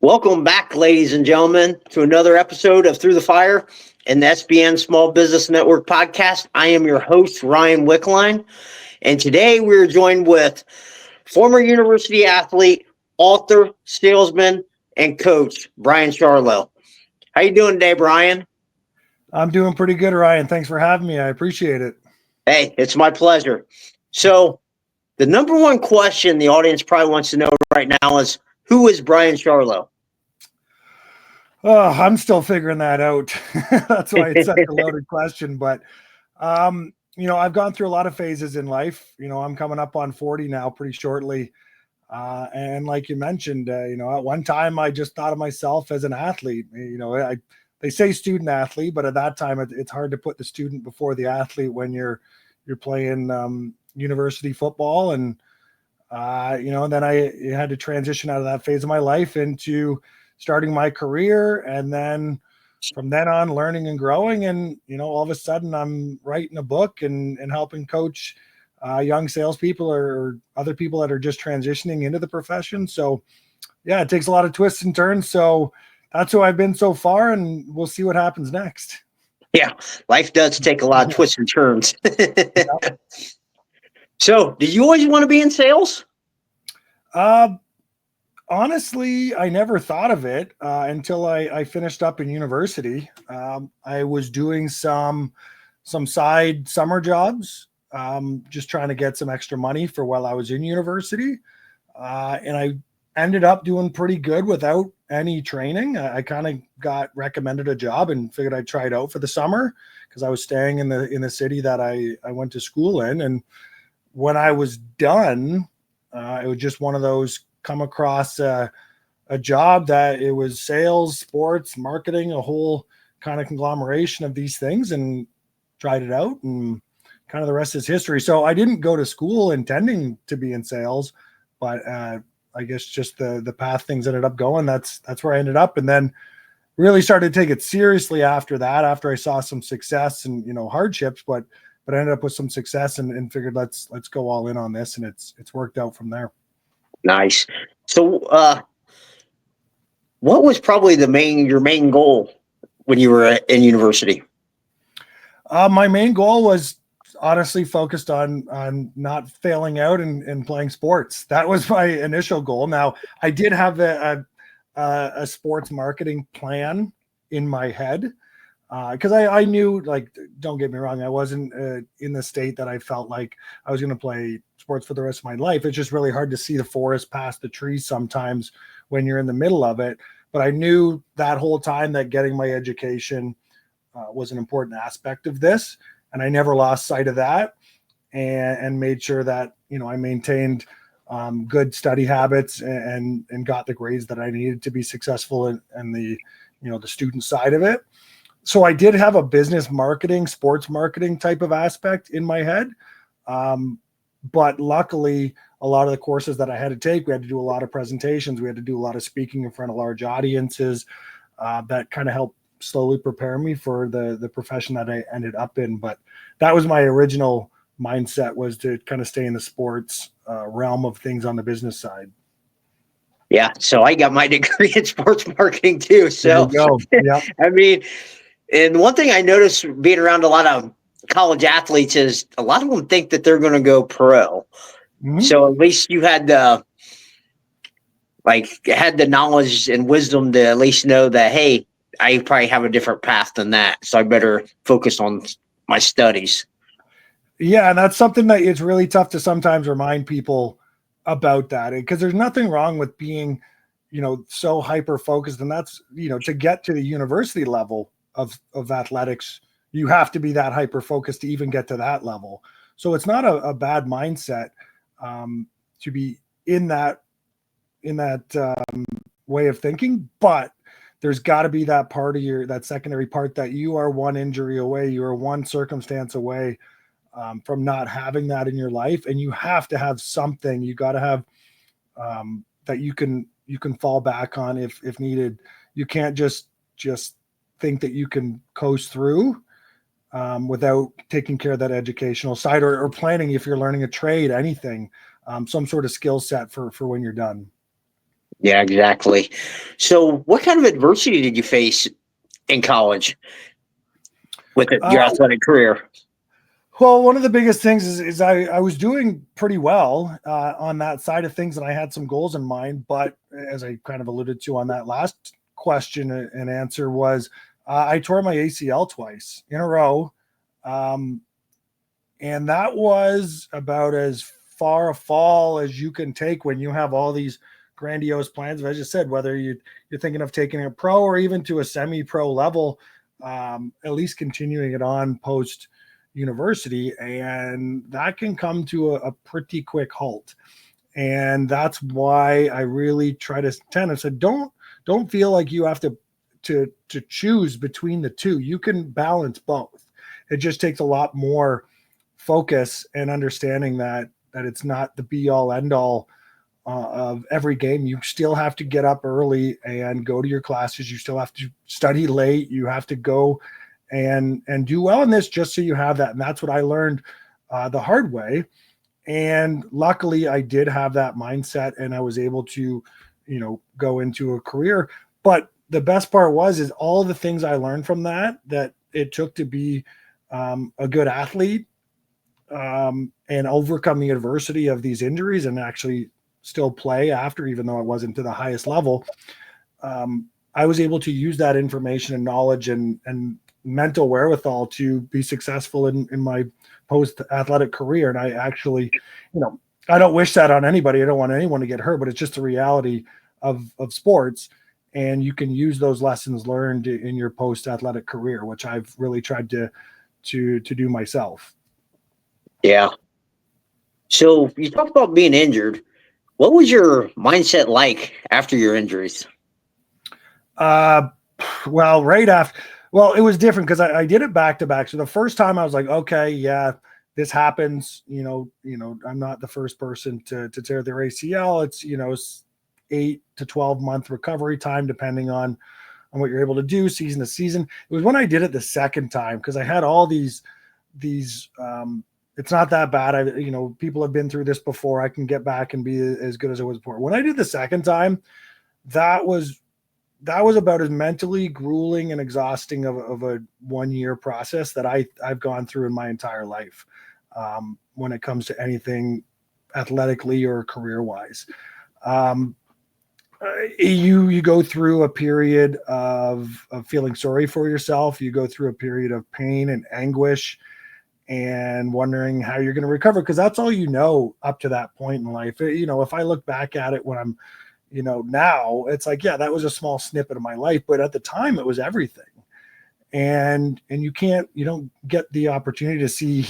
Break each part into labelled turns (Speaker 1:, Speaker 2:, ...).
Speaker 1: Welcome back, ladies and gentlemen, to another episode of Through the Fire and the SBN Small Business Network podcast. I am your host, Ryan Wickline, and today we're joined with former university athlete, author, salesman, and coach, Bryan Charleau. How you doing today, Bryan?
Speaker 2: I'm doing pretty good, Ryan. Thanks for having me. I appreciate it.
Speaker 1: Hey, it's my pleasure. So the number one question the audience probably wants to know right now is, who is Bryan Charleau?
Speaker 2: Oh, I'm still figuring that out. That's why it's such a loaded question. But, I've gone through a lot of phases in life. I'm coming up on 40 now pretty shortly. And like you mentioned, at one time I just thought of myself as an athlete. They say student athlete, but at that time it's hard to put the student before the athlete when you're playing university football. And, then I had to transition out of that phase of my life into starting my career, and then from then on learning and growing. And all of a sudden I'm writing a book and helping coach young salespeople or other people that are just transitioning into the profession. So yeah, it takes a lot of twists and turns. So that's who I've been so far, and we'll see what happens next.
Speaker 1: Yeah, life does take a lot of twists and turns. So did you always want to be in sales?
Speaker 2: Honestly, I never thought of it until I finished up in university. I was doing some side summer jobs, just trying to get some extra money for while I was in university. And I ended up doing pretty good without any training. I kind of got recommended a job and figured I'd try it out for the summer because I was staying in the city that I went to school in. And when I was done, it was just one of those come across a job that it was sales, sports, marketing, a whole kind of conglomeration of these things, and tried it out, and kind of the rest is history. So I didn't go to school intending to be in sales, but I guess just the path things ended up going. That's where I ended up, and then really started to take it seriously after that, after I saw some success and hardships, but I ended up with some success and figured let's go all in on this, and it's worked out from there.
Speaker 1: Nice. So, what was probably your main goal when you were in university?
Speaker 2: My main goal was honestly focused on not failing out and playing sports. That was my initial goal. Now, I did have a sports marketing plan in my head because I knew, like, don't get me wrong, I wasn't in the state that I felt like I was going to play sports for the rest of my life. It's just really hard to see the forest past the trees sometimes when you're in the middle of it. But I knew that whole time that getting my education was an important aspect of this, and I never lost sight of that, and made sure that I maintained good study habits and got the grades that I needed to be successful in the the student side of it. So I did have a business marketing, sports marketing type of aspect in my head. But luckily, a lot of the courses that I had to take, we had to do a lot of presentations. We had to do a lot of speaking in front of large audiences that kind of helped slowly prepare me for the profession that I ended up in. But that was my original mindset, was to kind of stay in the sports realm of things on the business side.
Speaker 1: Yeah. So I got my degree in sports marketing too. So,
Speaker 2: yeah.
Speaker 1: I mean, and one thing I noticed being around a lot of college athletes is a lot of them think that they're going to go pro. Mm-hmm. So at least you had the knowledge and wisdom to at least know that, hey, I probably have a different path than that, so I better focus on my studies.
Speaker 2: Yeah, and that's something that it's really tough to sometimes remind people about, that, because there's nothing wrong with being, so hyper focused, and that's, to get to the university level of athletics, you have to be that hyper focused to even get to that level. So it's not a bad mindset to be in that way of thinking, but there's got to be that part of that secondary part that you are one injury away, you are one circumstance away from not having that in your life, and you have to have something. You got to have that you can fall back on if needed. You can't just think that you can coast through without taking care of that educational side or planning, if you're learning a trade, anything, some sort of skill set for when you're done.
Speaker 1: Yeah, exactly. So what kind of adversity did you face in college with your
Speaker 2: Uh,
Speaker 1: athletic career?
Speaker 2: well, one of the biggest things is I was doing pretty well on that side of things, and I had some goals in mind. But as I kind of alluded to on that last question and answer was, I tore my ACL twice in a row. Um, and that was about as far a fall as you can take when you have all these grandiose plans. As I just said, whether you're thinking of taking a pro or even to a semi-pro level, at least continuing it on post university, and that can come to a pretty quick halt. And that's why I really try to tend. I said, don't feel like you have to choose between the two. You can balance both. It just takes a lot more focus and understanding that it's not the be all end all of every game. You still have to get up early and go to your classes. You still have to study late. You have to go and do well in this just so you have that. And that's what I learned the hard way. And luckily, I did have that mindset, and I was able to, go into a career. But the best part is all the things I learned from that it took to be a good athlete, and overcome the adversity of these injuries and actually still play after, even though it wasn't to the highest level. I was able to use that information and knowledge and mental wherewithal to be successful in my post athletic career. And I actually, I don't wish that on anybody. I don't want anyone to get hurt, but it's just the reality of sports. And you can use those lessons learned in your post athletic career, which I've really tried to do myself.
Speaker 1: Yeah. So you talked about being injured. What was your mindset like after your injuries?
Speaker 2: Uh, well, right after, well, it was different because I did it back to back. So the first time I was like, okay, yeah, this happens. I'm not the first person to tear their ACL. It's 8 to 12 month recovery time, depending on what you're able to do season to season. It was when I did it the second time because I had all these. It's not that bad. People have been through this before. I can get back and be as good as I was before. When I did the second time, that was about as mentally grueling and exhausting of a 1 year process that I've gone through in my entire life, when it comes to anything athletically or career wise. Um, you go through a period of feeling sorry for yourself. You go through a period of pain and anguish and wondering how you're going to recover, because that's all up to that point in life. If I look back at it when I'm now, it's like, yeah, that was a small snippet of my life, but at the time it was everything. And you don't get the opportunity to see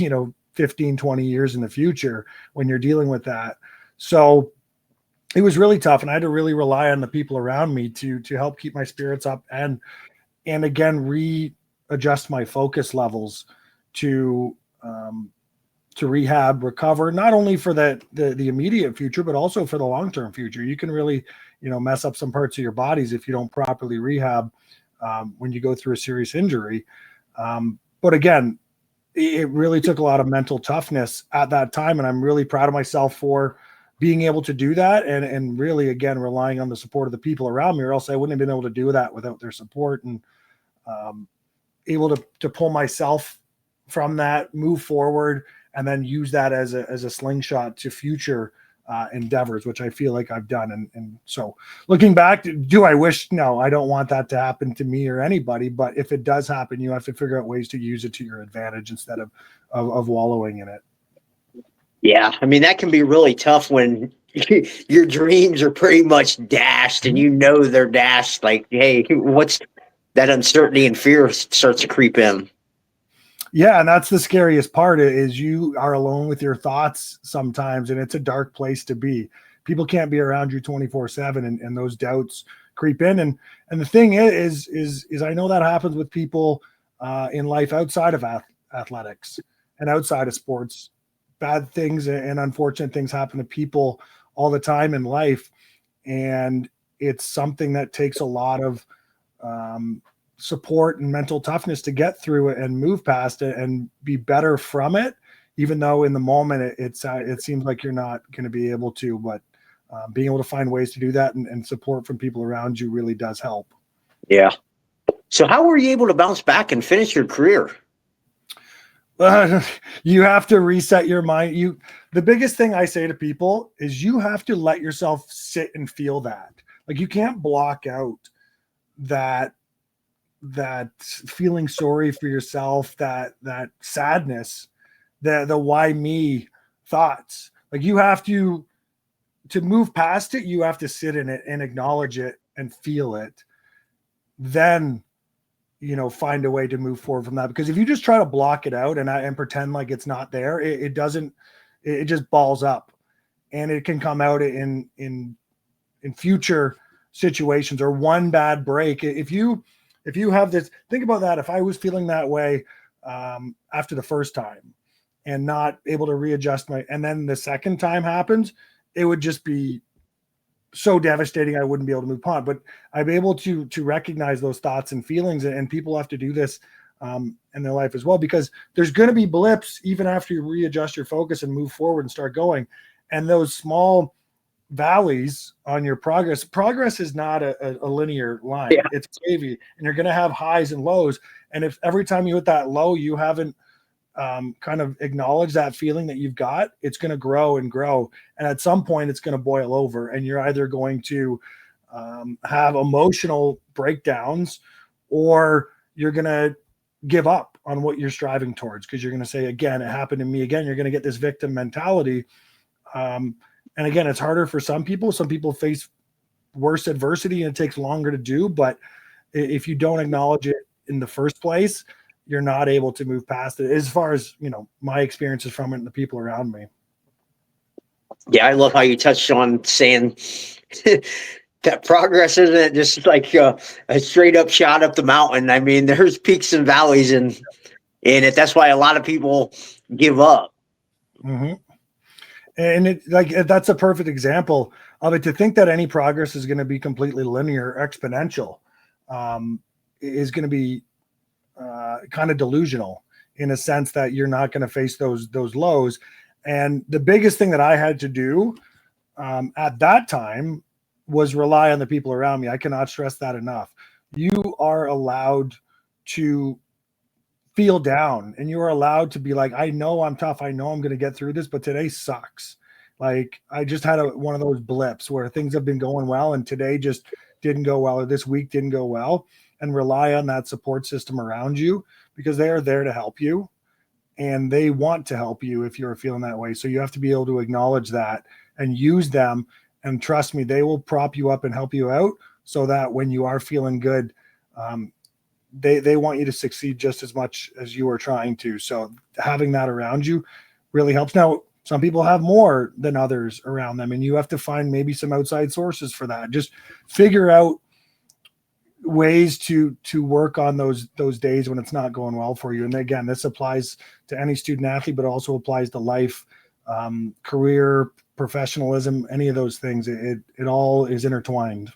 Speaker 2: 15, 20 years in the future when you're dealing with that. So it was really tough, and I had to really rely on the people around me to help keep my spirits up and again readjust my focus levels to rehab, recover, not only for the immediate future, but also for the long-term future. You can really, mess up some parts of your bodies if you don't properly rehab when you go through a serious injury. But again, it really took a lot of mental toughness at that time. And I'm really proud of myself for being able to do that. And really, again, relying on the support of the people around me, or else I wouldn't have been able to do that without their support, and able to pull myself from that, move forward, and then use that as a slingshot to future endeavors, which I feel like I've done. And so looking back, do I wish? No, I don't want that to happen to me or anybody. But if it does happen, you have to figure out ways to use it to your advantage instead of wallowing in it.
Speaker 1: Yeah. I mean, that can be really tough when your dreams are pretty much dashed and they're dashed. Like, hey, what's that uncertainty and fear starts to creep in.
Speaker 2: Yeah, and that's the scariest part, is you are alone with your thoughts sometimes, and it's a dark place to be. People can't be around you 24/7, and those doubts creep in. And the thing is I know that happens with people in life outside of athletics and outside of sports. Bad things and unfortunate things happen to people all the time in life, and it's something that takes a lot of support and mental toughness to get through it and move past it and be better from it, even though in the moment it seems like you're not going to be able to. But being able to find ways to do that and support from people around you really does help.
Speaker 1: Yeah. So how were you able to bounce back and finish your career?
Speaker 2: You have to reset your mind. The biggest thing I say to people is you have to let yourself sit and feel that. Like, you can't block out that feeling sorry for yourself, that sadness, the why me thoughts. Like, you have to move past it. You have to sit in it and acknowledge it and feel it. Then, find a way to move forward from that. Because if you just try to block it out and pretend like it's not there, it just balls up, and it can come out in future situations, or one bad break. If you have this, think about that. If I was feeling that way after the first time and not able to readjust and then the second time happens, it would just be so devastating. I wouldn't be able to move on. But I'm able to recognize those thoughts and feelings, and people have to do this in their life as well, because there's going to be blips even after you readjust your focus and move forward and start going. And those small valleys on your progress is not a linear line. Yeah. It's wavy, and you're going to have highs and lows. And if every time you hit that low, you haven't kind of acknowledge that feeling that you've got, it's going to grow and grow. And at some point it's going to boil over, and you're either going to have emotional breakdowns, or you're going to give up on what you're striving towards, because you're going to say, again, it happened to me again. You're going to get this victim mentality. And again, it's harder for some people. Some people face worse adversity and it takes longer to do. But if you don't acknowledge it in the first place, you're not able to move past it, as far as, my experiences from it and the people around me.
Speaker 1: Yeah, I love how you touched on saying that progress isn't just like a straight up shot up the mountain. I mean, there's peaks and valleys in it. That's why a lot of people give up.
Speaker 2: Mm-hmm. And that's a perfect example of it. To think that any progress is going to be completely linear, exponential, is going to be kind of delusional, in a sense that you're not going to face those lows. And the biggest thing that I had to do at that time was rely on the people around me. I cannot stress that enough. You are allowed to feel down, and you are allowed to be like, I know I'm tough. I know I'm going to get through this, but today sucks. Like, I just had one of those blips where things have been going well, and today just didn't go well, or this week didn't go well. And rely on that support system around you, because they are there to help you, and they want to help you if you're feeling that way. So you have to be able to acknowledge that and use them. And trust me, they will prop you up and help you out, so that when you are feeling good, they want you to succeed just as much as you are trying to. So having that around you really helps. Now, some people have more than others around them, and you have to find maybe some outside sources for that. Just figure out ways to work on those days when it's not going well for you. And again, this applies to any student athlete, but also applies to life, career, professionalism, any of those things. It all is intertwined.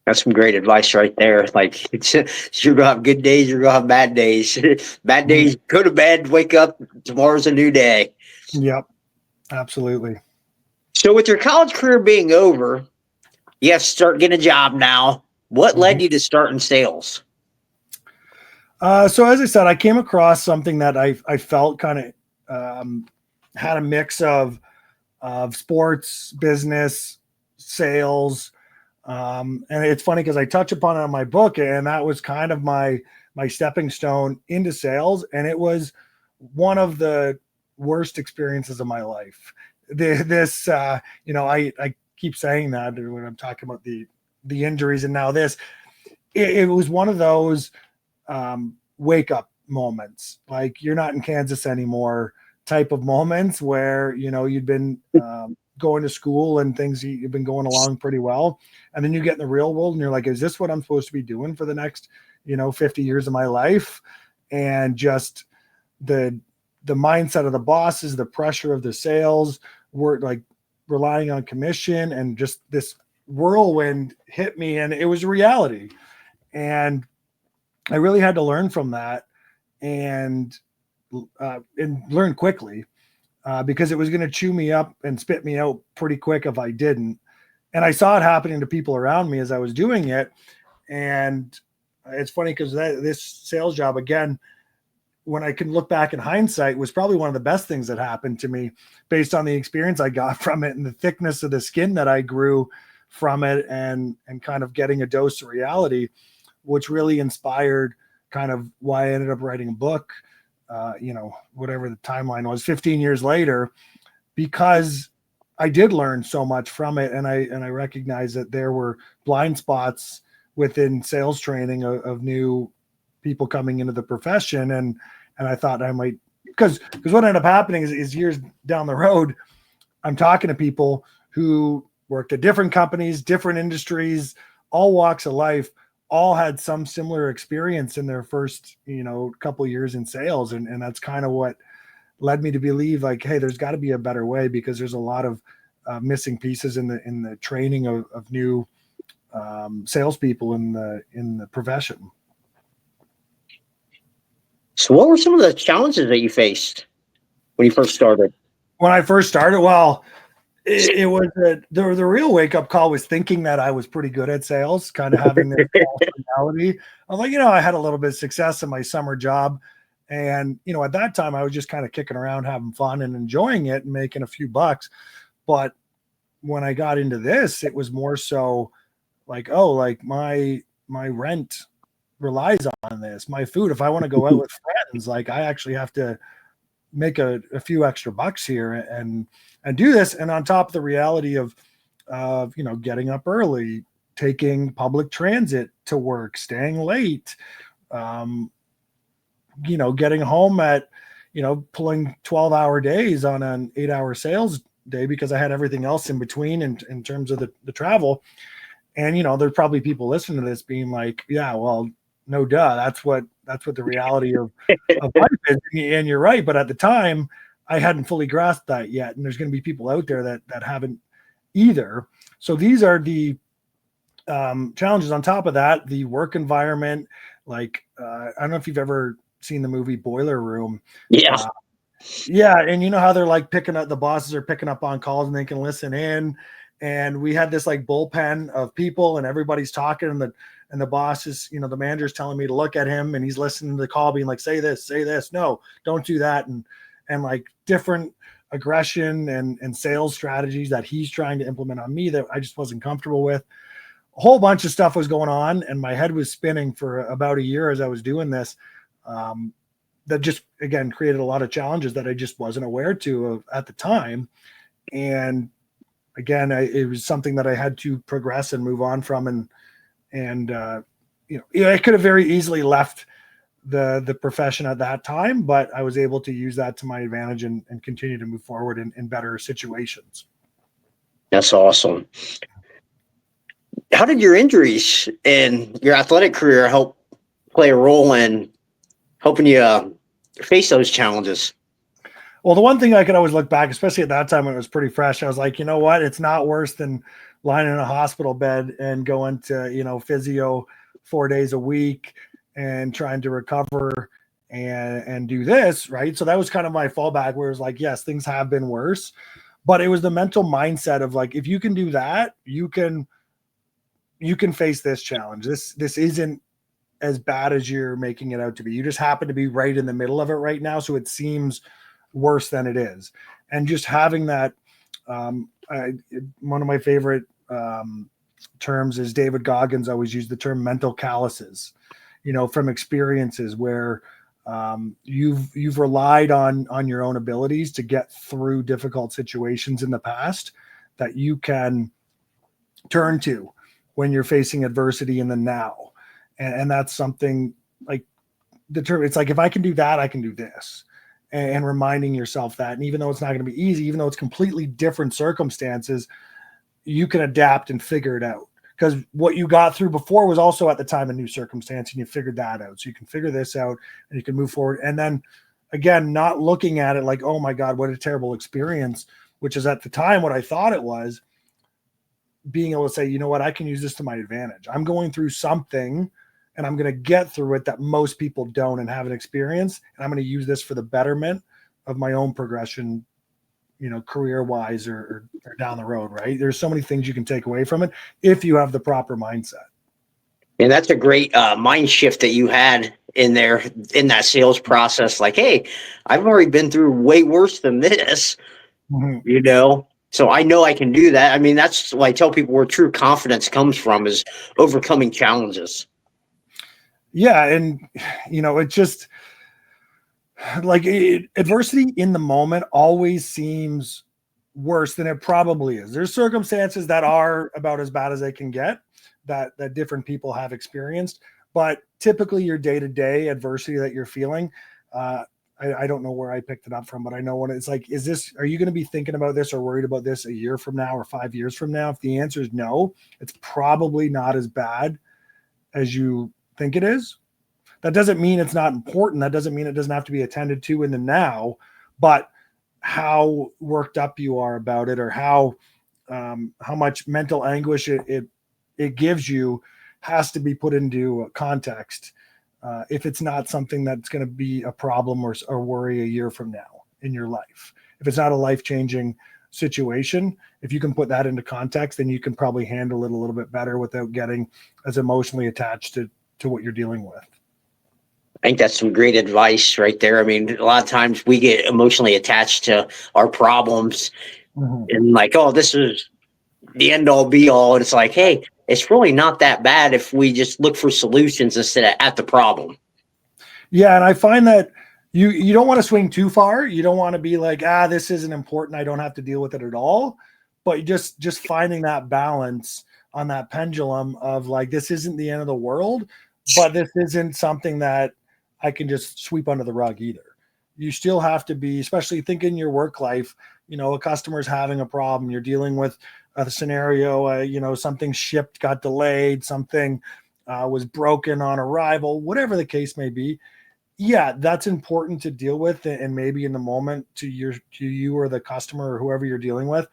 Speaker 1: That's some great advice right there. Like, you're gonna have good days, you're gonna have bad days. Bad days, go to bed, wake up, tomorrow's a new day.
Speaker 2: Yep, absolutely.
Speaker 1: So with your college career being over, you have to start getting a job now. What led you to start in sales?
Speaker 2: So as I said, I came across something that I felt kind of had a mix of sports, business, sales. And it's funny because I touch upon it on my book, and that was kind of my stepping stone into sales. And it was one of the worst experiences of my life. I keep saying that when I'm talking about the injuries, and now this, it was one of those wake up moments, like you're not in Kansas anymore type of moments, where you'd been going to school and things, you've been going along pretty well, and then you get in the real world and you're like, is this what I'm supposed to be doing for the next 50 years of my life? And just the mindset of the bosses, the pressure of the sales, were like relying on commission, and just this whirlwind hit me, and it was reality. And I really had to learn from that, and learn quickly, because it was going to chew me up and spit me out pretty quick if I didn't. And I saw it happening to people around me as I was doing it. And it's funny because this sales job, again, when I can look back in hindsight, was probably one of the best things that happened to me based on the experience I got from it and the thickness of the skin that I grew from it, and kind of getting a dose of reality, which really inspired kind of why I ended up writing a book, whatever the timeline was, 15 years later, because I did learn so much from it. And I recognized that there were blind spots within sales training of new people coming into the profession. And I thought I might, because what ended up happening is years down the road, I'm talking to people who worked at different companies, different industries, all walks of life, all had some similar experience in their first, couple of years in sales. And that's kind of what led me to believe, like, hey, there's got to be a better way, because there's a lot of missing pieces in the training of new salespeople in the profession.
Speaker 1: So what were some of the challenges that you faced when you first started?
Speaker 2: When I first started, well, it was the real wake up call was thinking that I was pretty good at sales, kind of having this false reality. I was like, I had a little bit of success in my summer job. And, at that time I was just kind of kicking around, having fun and enjoying it and making a few bucks. But when I got into this, it was more so like, oh, like my rent relies on this, my food. If I want to go out with friends, like I actually have to make a few extra bucks here and do this. And on top of the reality of getting up early, taking public transit to work, staying late, getting home at, pulling 12-hour days on an 8-hour sales day because I had everything else in between in terms of the travel. And, there's probably people listening to this being like, yeah, well, no duh. That's what the reality of life is. And you're right. But at the time I hadn't fully grasped that yet. And there's going to be people out there that haven't either. So these are the challenges. On top of that, the work environment, like, I don't know if you've ever seen the movie Boiler Room.
Speaker 1: Yeah.
Speaker 2: Yeah. And you know how they're like the bosses are picking up on calls and they can listen in. And we had this like bullpen of people and everybody's talking, and the boss is, the manager's telling me to look at him and he's listening to the call being like, say this, no, don't do that. And like different aggression and sales strategies that he's trying to implement on me that I just wasn't comfortable with. A whole bunch of stuff was going on and my head was spinning for about a year as I was doing this. That just, again, created a lot of challenges that I just wasn't aware of at the time. And again, it was something that I had to progress and move on from. And I could have very easily left the profession at that time, but I was able to use that to my advantage and continue to move forward in better situations.
Speaker 1: That's awesome. How did your injuries and your athletic career help play a role in helping you face those challenges?
Speaker 2: Well, the one thing I could always look back, especially at that time when it was pretty fresh, I was like, you know what? It's not worse than lying in a hospital bed and going to, physio 4 days a week and trying to recover and do this, right? So that was kind of my fallback, where it was like, yes, things have been worse, but it was the mental mindset of like, if you can do that, you can face this challenge. This isn't as bad as you're making it out to be. You just happen to be right in the middle of it right now, so it seems worse than it is. And just having that, one of my favorite terms is David Goggins always used the term mental calluses, from experiences where you've relied on your own abilities to get through difficult situations in the past that you can turn to when you're facing adversity in the now. And that's something like the term, it's like, if I can do that, I can do this. And reminding yourself that, and even though it's not going to be easy, even though it's completely different circumstances, you can adapt and figure it out. Because what you got through before was also at the time a new circumstance, and you figured that out. So you can figure this out and you can move forward. And then again, not looking at it like, oh my God, what a terrible experience, which is at the time what I thought it was. Being able to say, you know what, I can use this to my advantage. I'm going through something and I'm going to get through it that most people don't and haven't experienced. And I'm going to use this for the betterment of my own progression career wise or down the road, right? There's so many things you can take away from it if you have the proper mindset.
Speaker 1: And that's a great mind shift that you had in there in that sales process. Like, hey, I've already been through way worse than this, so I know I can do that. I mean, that's why I tell people where true confidence comes from is overcoming challenges.
Speaker 2: Yeah. And, it just like adversity in the moment always seems worse than it probably is. There's circumstances that are about as bad as they can get that different people have experienced, but typically your day-to-day adversity that you're feeling, I don't know where I picked it up from, but I know when it's like, are you going to be thinking about this or worried about this a year from now or 5 years from now? If the answer is no, it's probably not as bad as you think it is. That doesn't mean it's not important. That doesn't mean it doesn't have to be attended to in the now, but how worked up you are about it, or how much mental anguish it gives you has to be put into context. If it's not something that's going to be a problem or worry a year from now in your life, if it's not a life-changing situation, if you can put that into context, then you can probably handle it a little bit better without getting as emotionally attached to what you're dealing with.
Speaker 1: I think that's some great advice right there. I mean, a lot of times we get emotionally attached to our problems and like, oh, this is the end all be all. And it's like, hey, it's really not that bad if we just look for solutions instead of at the problem.
Speaker 2: Yeah. And I find that you don't want to swing too far. You don't want to be like, this isn't important, I don't have to deal with it at all. But just finding that balance on that pendulum of like, this isn't the end of the world, but this isn't something that I can just sweep under the rug either. You still have to be, especially think in your work life, a customer's having a problem, you're dealing with a scenario, something shipped, got delayed, something was broken on arrival, whatever the case may be. Yeah, that's important to deal with. And maybe in the moment to you or the customer or whoever you're dealing with,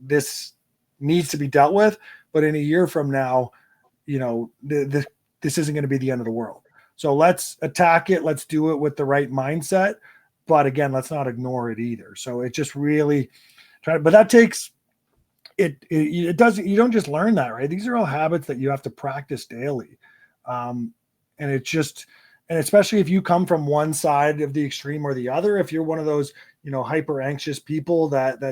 Speaker 2: this needs to be dealt with. But in a year from now, this isn't going to be the end of the world. So let's attack it. Let's do it with the right mindset. But again, let's not ignore it either. So it just really but that takes it doesn't, you don't just learn that, right? These are all habits that you have to practice daily. And especially if you come from one side of the extreme or the other, if you're one of those, hyper anxious people that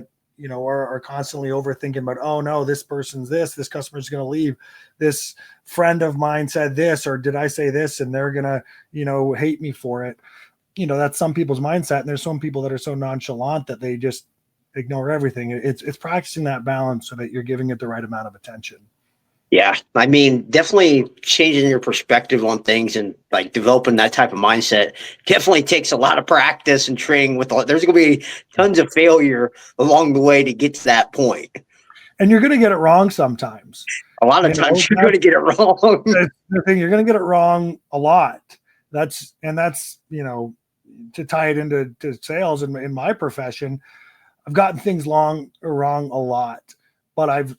Speaker 2: are constantly overthinking about, oh no, this person's this customer's going to leave, this friend of mine said this, or did I say this and they're going to, hate me for it. That's some people's mindset. And there's some people that are so nonchalant that they just ignore everything. It's practicing that balance so that you're giving it the right amount of attention.
Speaker 1: Yeah. I mean, definitely changing your perspective on things and like developing that type of mindset definitely takes a lot of practice and training there's going to be tons of failure along the way to get to that point.
Speaker 2: And you're going to get it wrong sometimes.
Speaker 1: A lot of times you're going to get it wrong.
Speaker 2: The thing, you're going to get it wrong a lot. That's, to tie it into sales in my profession, I've gotten things wrong a lot, but I've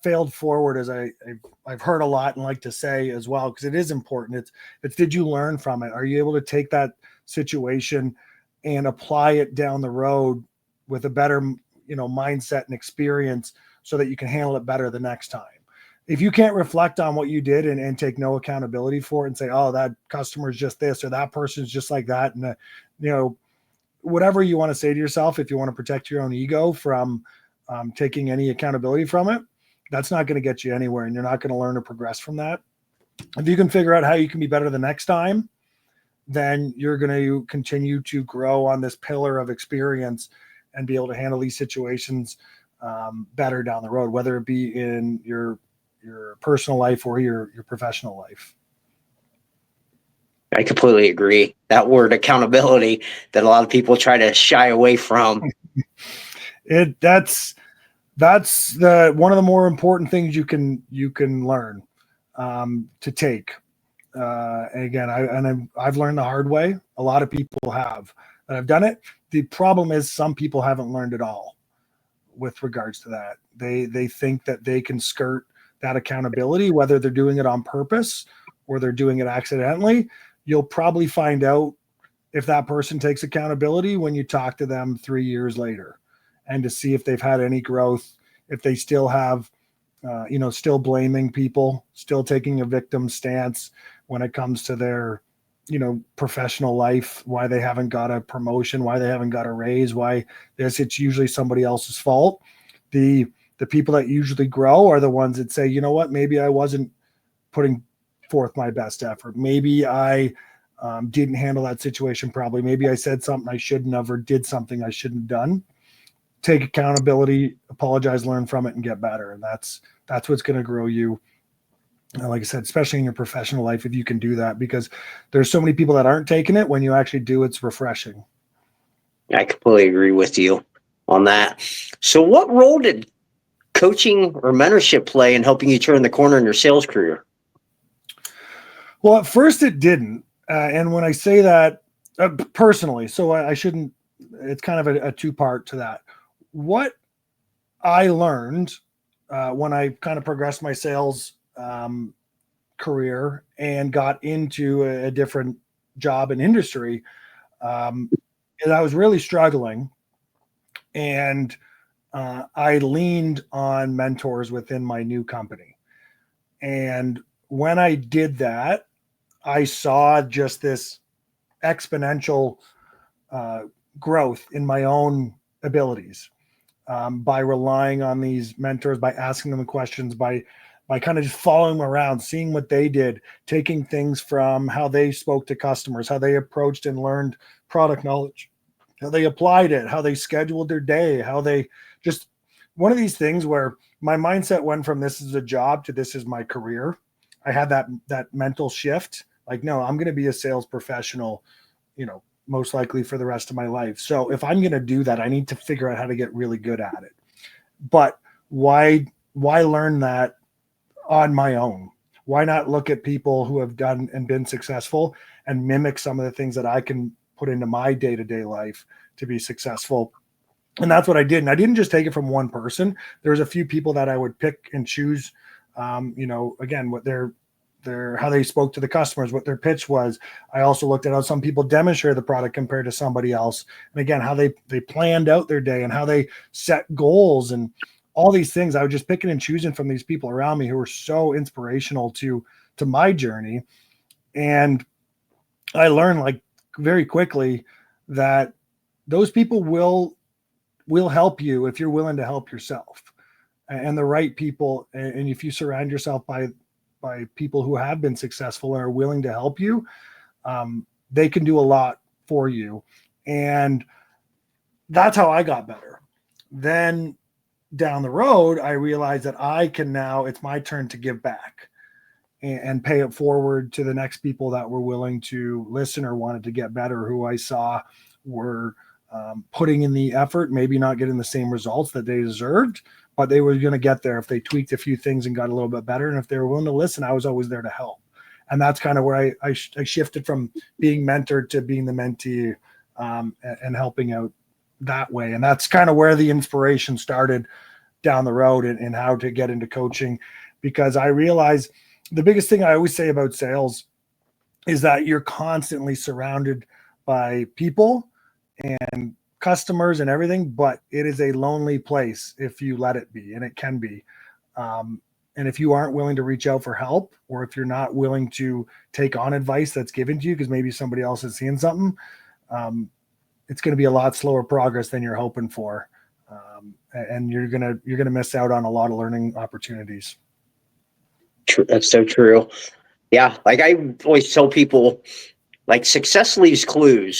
Speaker 2: failed forward, as I've heard a lot and like to say as well, because it is important. It's did you learn from it? Are you able to take that situation and apply it down the road with a better, mindset and experience so that you can handle it better the next time? If you can't reflect on what you did and take no accountability for it and say, oh, that customer is just this or that person's just like that, and whatever you want to say to yourself, if you want to protect your own ego from taking any accountability from it, that's not going to get you anywhere, and you're not going to learn or progress from that. If you can figure out how you can be better the next time, then you're going to continue to grow on this pillar of experience and be able to handle these situations better down the road, whether it be in your personal life or your professional life.
Speaker 1: I completely agree. That word accountability that a lot of people try to shy away from.
Speaker 2: That's the one of the more important things you can learn to take. And again, I've learned the hard way. A lot of people have, and I've done it. The problem is some people haven't learned it all with regards to that. They think that they can skirt that accountability, whether they're doing it on purpose or they're doing it accidentally. You'll probably find out if that person takes accountability when you talk to them 3 years later, and to see if they've had any growth, if they still have, still blaming people, still taking a victim stance when it comes to their, professional life, why they haven't got a promotion, why they haven't got a raise, why it's usually somebody else's fault. The people that usually grow are the ones that say, you know what, maybe I wasn't putting forth my best effort. Maybe I didn't handle that situation properly. Maybe I said something I shouldn't have, or did something I shouldn't have done. Take accountability, apologize, learn from it, and get better. And that's what's going to grow you. Like I said, especially in your professional life, if you can do that, because there's so many people that aren't taking it. When you actually do, it's refreshing.
Speaker 1: I completely agree with you on that. So what role did coaching or mentorship play in helping you turn the corner in your sales career?
Speaker 2: Well, at first it didn't. And when I say that personally, so I shouldn't, it's kind of a two-part to that. What I learned when I kind of progressed my sales career and got into a different job and industry, is I was really struggling, and I leaned on mentors within my new company. And when I did that, I saw just this exponential growth in my own abilities by relying on these mentors, by asking them questions, by kind of just following them around, seeing what they did, taking things from how they spoke to customers, how they approached and learned product knowledge, how they applied it, how they scheduled their day, how they just, one of these things where my mindset went from this is a job to this is my career. I had that mental shift. Like, no, I'm going to be a sales professional, most likely for the rest of my life. So if I'm going to do that, I need to figure out how to get really good at it. But why learn that on my own? Why not look at people who have done and been successful and mimic some of the things that I can put into my day-to-day life to be successful? And that's what I did. And I didn't just take it from one person. There was a few people that I would pick and choose, again, what their how they spoke to the customers, what their pitch was. I also looked at how some people demonstrated the product compared to somebody else. And again, how they planned out their day and how they set goals and all these things. I was just picking and choosing from these people around me who were so inspirational to my journey. And I learned like very quickly that those people will help you if you're willing to help yourself, and the right people. And if you surround yourself by people who have been successful and are willing to help you, they can do a lot for you. And that's how I got better. Then down the road, I realized that I can now, it's my turn to give back and pay it forward to the next people that were willing to listen or wanted to get better, who I saw were putting in the effort, maybe not getting the same results that they deserved, but they were going to get there if they tweaked a few things and got a little bit better. And if they were willing to listen, I was always there to help. And that's kind of where I shifted from being mentored to being the mentee, and helping out that way. And that's kind of where the inspiration started down the road and how to get into coaching, because I realized the biggest thing I always say about sales is that you're constantly surrounded by people and customers and everything, but it is a lonely place if you let it be, and it can be. And if you aren't willing to reach out for help, or if you're not willing to take on advice that's given to you because maybe somebody else is seeing something, it's going to be a lot slower progress than you're hoping for, and you're gonna miss out on a lot of learning opportunities.
Speaker 1: True. That's so true. Yeah, like I always tell people, like success leaves clue.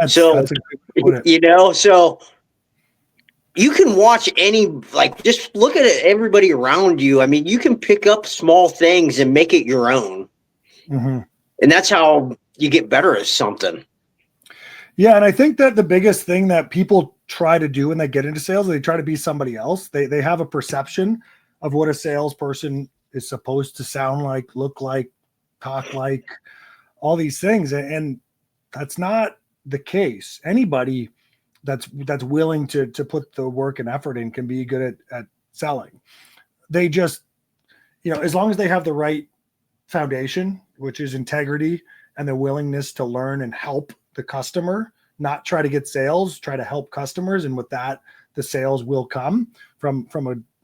Speaker 2: That's
Speaker 1: So
Speaker 2: a good way to put it.
Speaker 1: So you can watch any, like, just look at it, everybody around you. I mean, you can pick up small things and make it your own.
Speaker 2: Mm-hmm.
Speaker 1: And that's how you get better at something.
Speaker 2: Yeah. And I think that the biggest thing that people try to do when they get into sales, they try to be somebody else. They have a perception of what a salesperson is supposed to sound like, look like, talk like, all these things. And that's not the case. Anybody that's willing to put the work and effort in can be good at selling. They just, as long as they have the right foundation, which is integrity and the willingness to learn and help the customer not try to get sales, try to help customers. And with that, the sales will come from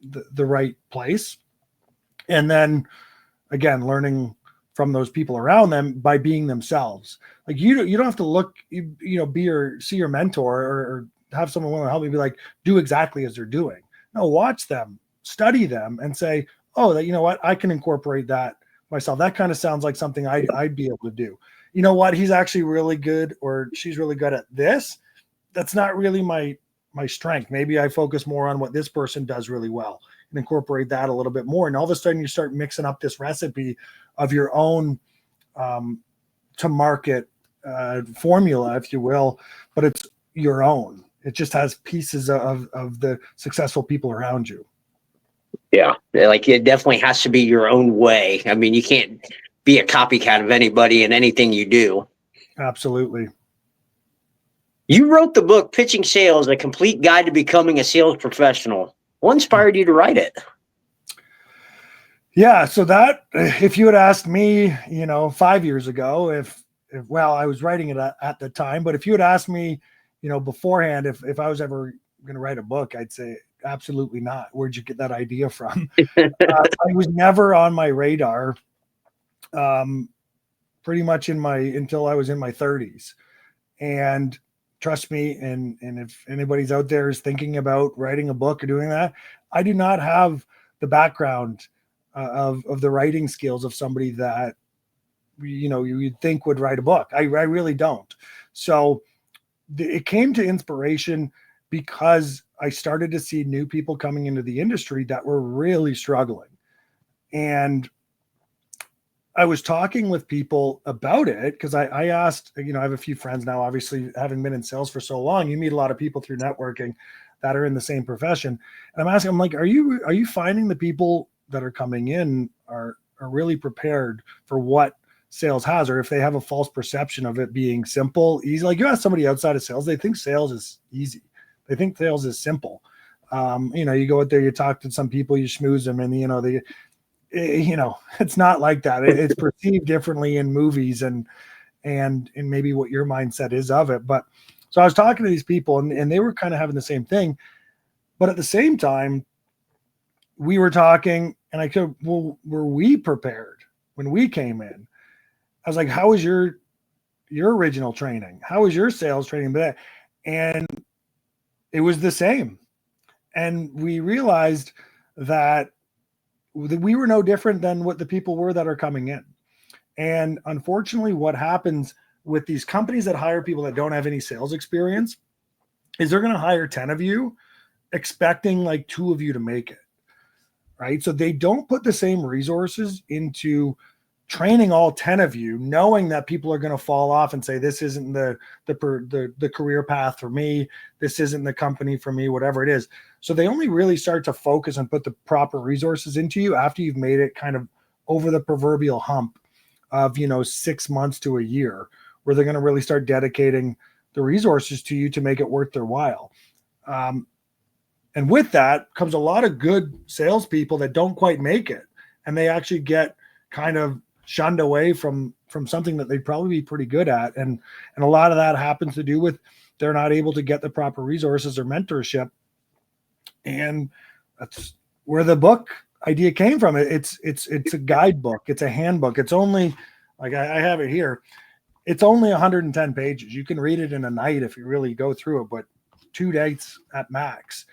Speaker 2: the right place. And then again, learning from those people around them by being themselves. Like you don't have to look, see your mentor or have someone willing to help you be like, do exactly as they're doing. No, watch them, study them, and say, oh, that, you know what, I can incorporate that myself. That kind of sounds like something I'd be able to do. You know what, he's actually really good, or she's really good at this. That's not really my strength. Maybe I focus more on what this person does really well and incorporate that a little bit more. And all of a sudden you start mixing up this recipe of your own to market formula, if you will, but it's your own. It just has pieces of the successful people around you.
Speaker 1: Yeah, like it definitely has to be your own way. I mean, you can't be a copycat of anybody in anything you do.
Speaker 2: Absolutely.
Speaker 1: You wrote the book, Pitching Sales, A Complete Guide to Becoming a Sales Professional. What inspired you to write it?
Speaker 2: Yeah, so that, if you had asked me, 5 years ago, if I was writing it at the time, but if you had asked me, beforehand, if I was ever going to write a book, I'd say absolutely not. Where'd you get that idea from? I was never on my radar, pretty much until I was in my 30s. And trust me, and if anybody's out there is thinking about writing a book or doing that, I do not have the background of the writing skills of somebody that you'd think would write a book. I really don't. So it came to inspiration because I started to see new people coming into the industry that were really struggling. And I was talking with people about it because I asked, I have a few friends now, obviously having been in sales for so long, you meet a lot of people through networking that are in the same profession. And I'm asking, I'm like, are you finding the people that are coming in are really prepared for what sales has, or if they have a false perception of it being simple, easy? Like you ask somebody outside of sales, they think sales is easy. They think sales is simple. You go out there, you talk to some people, you schmooze them, and it's not like that. It's perceived differently in movies and maybe what your mindset is of it. But so I was talking to these people and they were kind of having the same thing, but at the same time we were talking and I said, well, were we prepared when we came in? I was like, how was your original training? How was your sales training? And it was the same. And we realized that we were no different than what the people were that are coming in. And unfortunately, what happens with these companies that hire people that don't have any sales experience is they're going to hire 10 of you expecting like 2 of you to make it, right? So they don't put the same resources into training all 10 of you, knowing that people are going to fall off and say, this isn't the career path for me. This isn't the company for me, whatever it is. So they only really start to focus and put the proper resources into you after you've made it kind of over the proverbial hump of, 6 months to a year, where they're going to really start dedicating the resources to you to make it worth their while. And with that comes a lot of good salespeople that don't quite make it. And they actually get kind of shunned away from something that they'd probably be pretty good at. And a lot of that happens to do with they're not able to get the proper resources or mentorship. And that's where the book idea came from. It's a guidebook. It's a handbook. It's only, like I have it here, it's only 110 pages. You can read it in a night if you really go through it, but 2 days at max.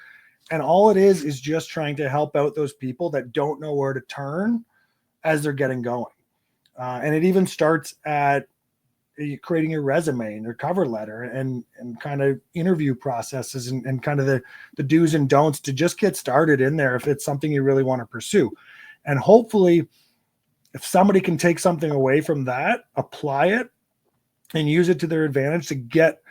Speaker 2: And all it is just trying to help out those people that don't know where to turn as they're getting going. And it even starts at creating your resume and your cover letter and kind of interview processes and kind of the do's and don'ts to just get started in there if it's something you really want to pursue. And hopefully, if somebody can take something away from that, apply it and use it to their advantage to get,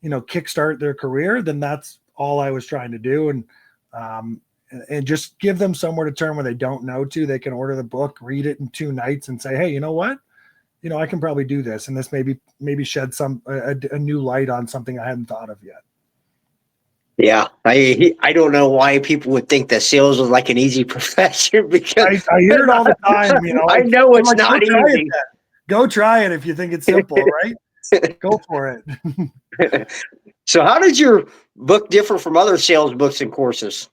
Speaker 2: kickstart their career, then that's all I was trying to do. And just give them somewhere to turn when they don't know to. They can order the book, read it in 2 nights and say, hey, you know what? I can probably do this. And this maybe shed a new light on something I hadn't thought of yet.
Speaker 1: Yeah. I don't know why people would think that sales was like an easy profession, because
Speaker 2: I hear it all the time.
Speaker 1: I know it's not easy.
Speaker 2: Go try it if you think it's simple, right? Go for it.
Speaker 1: So how did your book differ from other sales books and courses?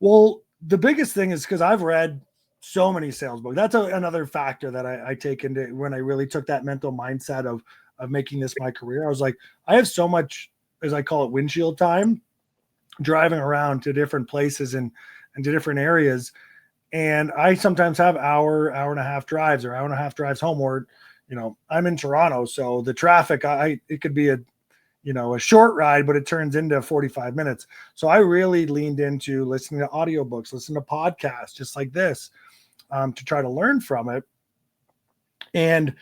Speaker 2: Well, the biggest thing is because I've read so many sales books. That's another factor that I take into when I really took that mental mindset of making this my career. I was like, I have so much, as I call it, windshield time, driving around to different places and to different areas. And I sometimes have hour and a half drives or hour and a half drives home, or, I'm in Toronto. So the traffic, it could be a short ride, but it turns into 45 minutes. So I really leaned into listening to audiobooks, listening to podcasts just like this, to try to learn from it. And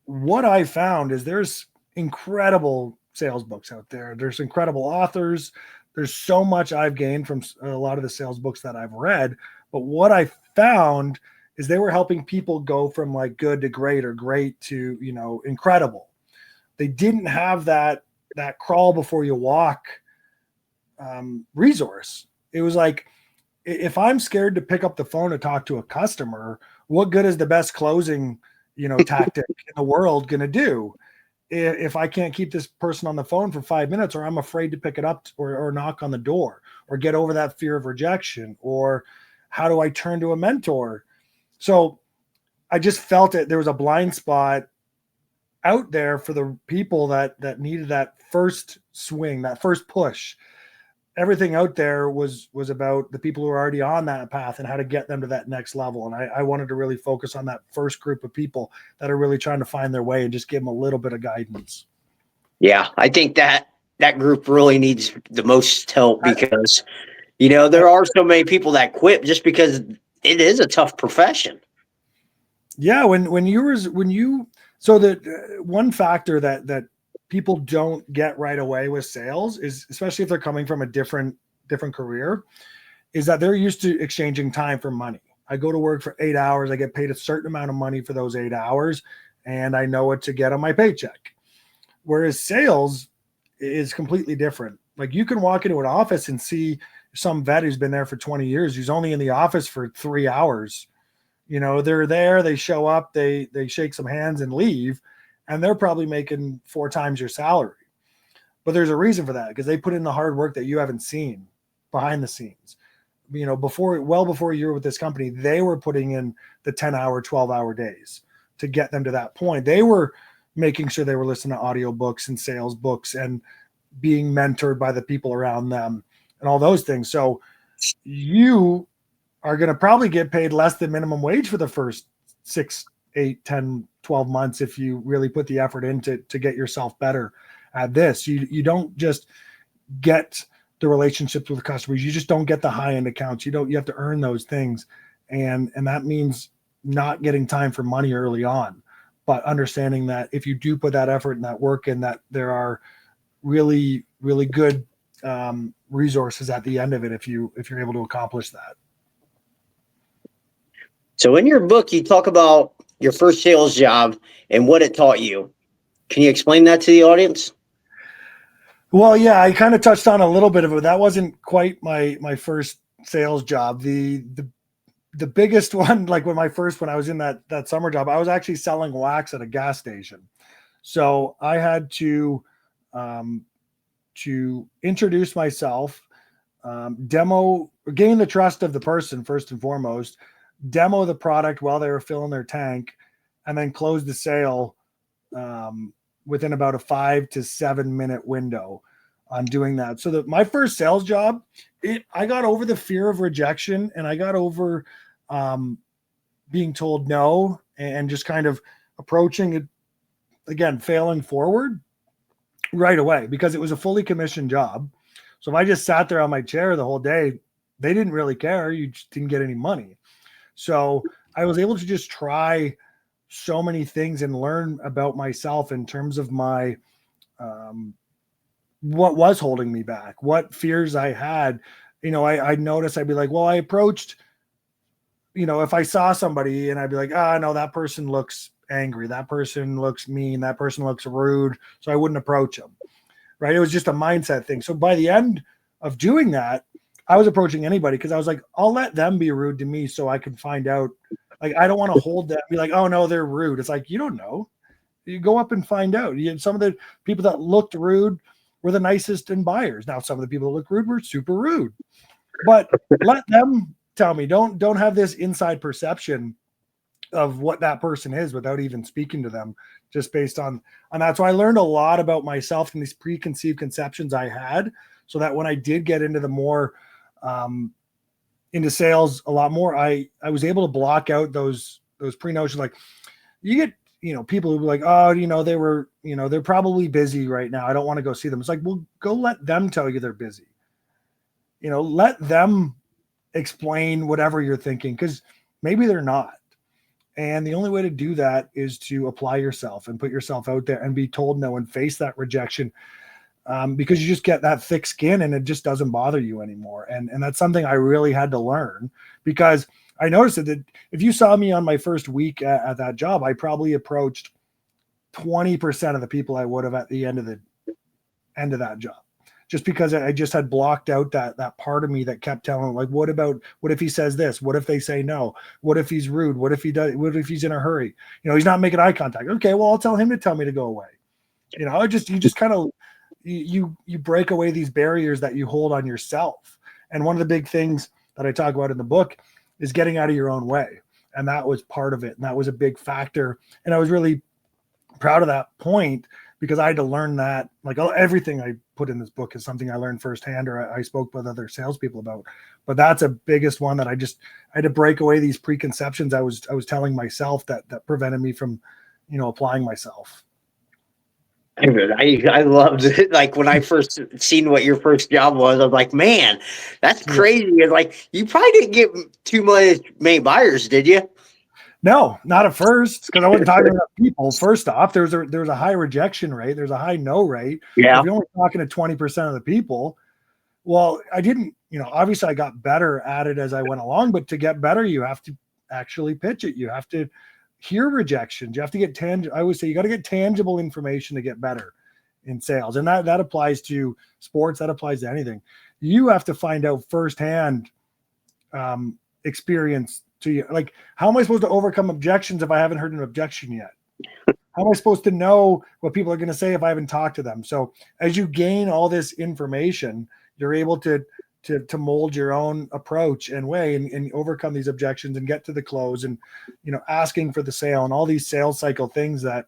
Speaker 2: what I found is there's incredible sales books out there. There's incredible authors. There's so much I've gained from a lot of the sales books that I've read. But what I found is they were helping people go from like good to great or great to, incredible. They didn't have that crawl before you walk resource. It was like, if I'm scared to pick up the phone to talk to a customer, what good is the best closing, tactic in the world going to do? If I can't keep this person on the phone for 5 minutes, or I'm afraid to pick it up or knock on the door or get over that fear of rejection, or how do I turn to a mentor? So I just felt it. There was a blind spot out there for the people that needed that first swing, that first push. Everything out there was about the people who are already on that path and how to get them to that next level. And I wanted to really focus on that first group of people that are really trying to find their way and just give them a little bit of guidance.
Speaker 1: Yeah, I think that group really needs the most help because, there are so many people that quit just because it is a tough profession.
Speaker 2: Yeah. So the one factor that people don't get right away with sales is, especially if they're coming from a different career, is that they're used to exchanging time for money. I go to work for 8 hours. I get paid a certain amount of money for those 8 hours, and I know what to get on my paycheck. Whereas sales is completely different. Like, you can walk into an office and see some vet who's been there for 20 years, who's only in the office for 3 hours. They're there, they show up, they shake some hands and leave, and they're probably making 4 times your salary. But there's a reason for that, because they put in the hard work that you haven't seen behind the scenes. Before you were with this company, they were putting in the 10-hour, 12-hour days to get them to that point. They were making sure they were listening to audiobooks and sales books and being mentored by the people around them and all those things. So you are going to probably get paid less than minimum wage for the first 6, 8, 10, 12 months if you really put the effort into to get yourself better at this. You don't just get the relationships with customers. You just don't get the high-end accounts. You have to earn those things. And that means not getting time for money early on, but understanding that if you do put that effort and that work in, that there are really, really good resources at the end of it if you're able to accomplish that.
Speaker 1: So in your book, you talk about your first sales job and what it taught you. Can you explain that to the audience?
Speaker 2: Well, yeah, I kind of touched on a little bit of it. That wasn't quite my first sales job. The biggest one, like when I was in that summer job, I was actually selling wax at a gas station. So I had to introduce myself, gain the trust of the person first and foremost, demo the product while they were filling their tank, and then close the sale within about a 5 to 7 minute window on doing that. So my first sales job, I got over the fear of rejection, and I got over being told no, and just kind of approaching it again, failing forward right away, because it was a fully commissioned job. So if I just sat there on my chair the whole day, they didn't really care. You just didn't get any money. So I was able to just try so many things and learn about myself in terms of my what was holding me back, what fears I had. I noticed, I'd be like, well, I approached, if I saw somebody and I'd be like, no, that person looks angry, that person looks mean, that person looks rude, so I wouldn't approach them. Right? It was just a mindset thing. So by the end of doing that, I was approaching anybody because I was like, I'll let them be rude to me so I can find out. Like, I don't want to hold that, be like, oh no, they're rude. It's like, you don't know. You go up and find out. Some of the people that looked rude were the nicest in buyers. Now, some of the people that look rude were super rude, but let them tell me. Don't have this inside perception of what that person is without even speaking to them, just based on that. So I learned a lot about myself and these preconceived conceptions I had, so that when I did get into the more into sales a lot more, I was able to block out those pre-notions. Like, you get, people who be like, oh, they're probably busy right now, I don't want to go see them. It's like, well, go let them tell you they're busy. Let them explain whatever you're thinking, because maybe they're not. And the only way to do that is to apply yourself and put yourself out there and be told no and face that rejection, because you just get that thick skin and it just doesn't bother you anymore. And that's something I really had to learn, because I noticed that if you saw me on my first week at that job, I probably approached 20% of the people I would have at the end of that job, just because I just had blocked out that part of me that kept telling, like, what if he says this? What if they say no? What if he's rude? What if he's in a hurry? He's not making eye contact. Okay, well, I'll tell him to tell me to go away. You just kind of, you break away these barriers that you hold on yourself. And one of the big things that I talk about in the book is getting out of your own way. And that was part of it. And that was a big factor. And I was really proud of that point, because I had to learn that. Like, everything I put in this book is something I learned firsthand, or I spoke with other salespeople about. But that's a biggest one that I had to break away these preconceptions I was telling myself that prevented me from, applying myself.
Speaker 1: I loved it. Like, when I first seen what your first job was, I was like, man, that's crazy. It's like, you probably didn't get too many buyers, did you?
Speaker 2: No, not at first, because I wasn't talking about people. First off, there's a high rejection rate. There's a high no rate.
Speaker 1: Yeah.
Speaker 2: If you're only talking to 20% of the people, well, I didn't, obviously I got better at it as I went along, but to get better, you have to actually pitch it. You have to hear rejections. You have to get tangible. I always say you got to get tangible information to get better in sales. And that applies to sports. That applies to anything. You have to find out firsthand experience to you. Like, how am I supposed to overcome objections if I haven't heard an objection yet? How am I supposed to know what people are going to say if I haven't talked to them? So as you gain all this information, you're able to mold your own approach and way and overcome these objections and get to the close, and, asking for the sale and all these sales cycle things that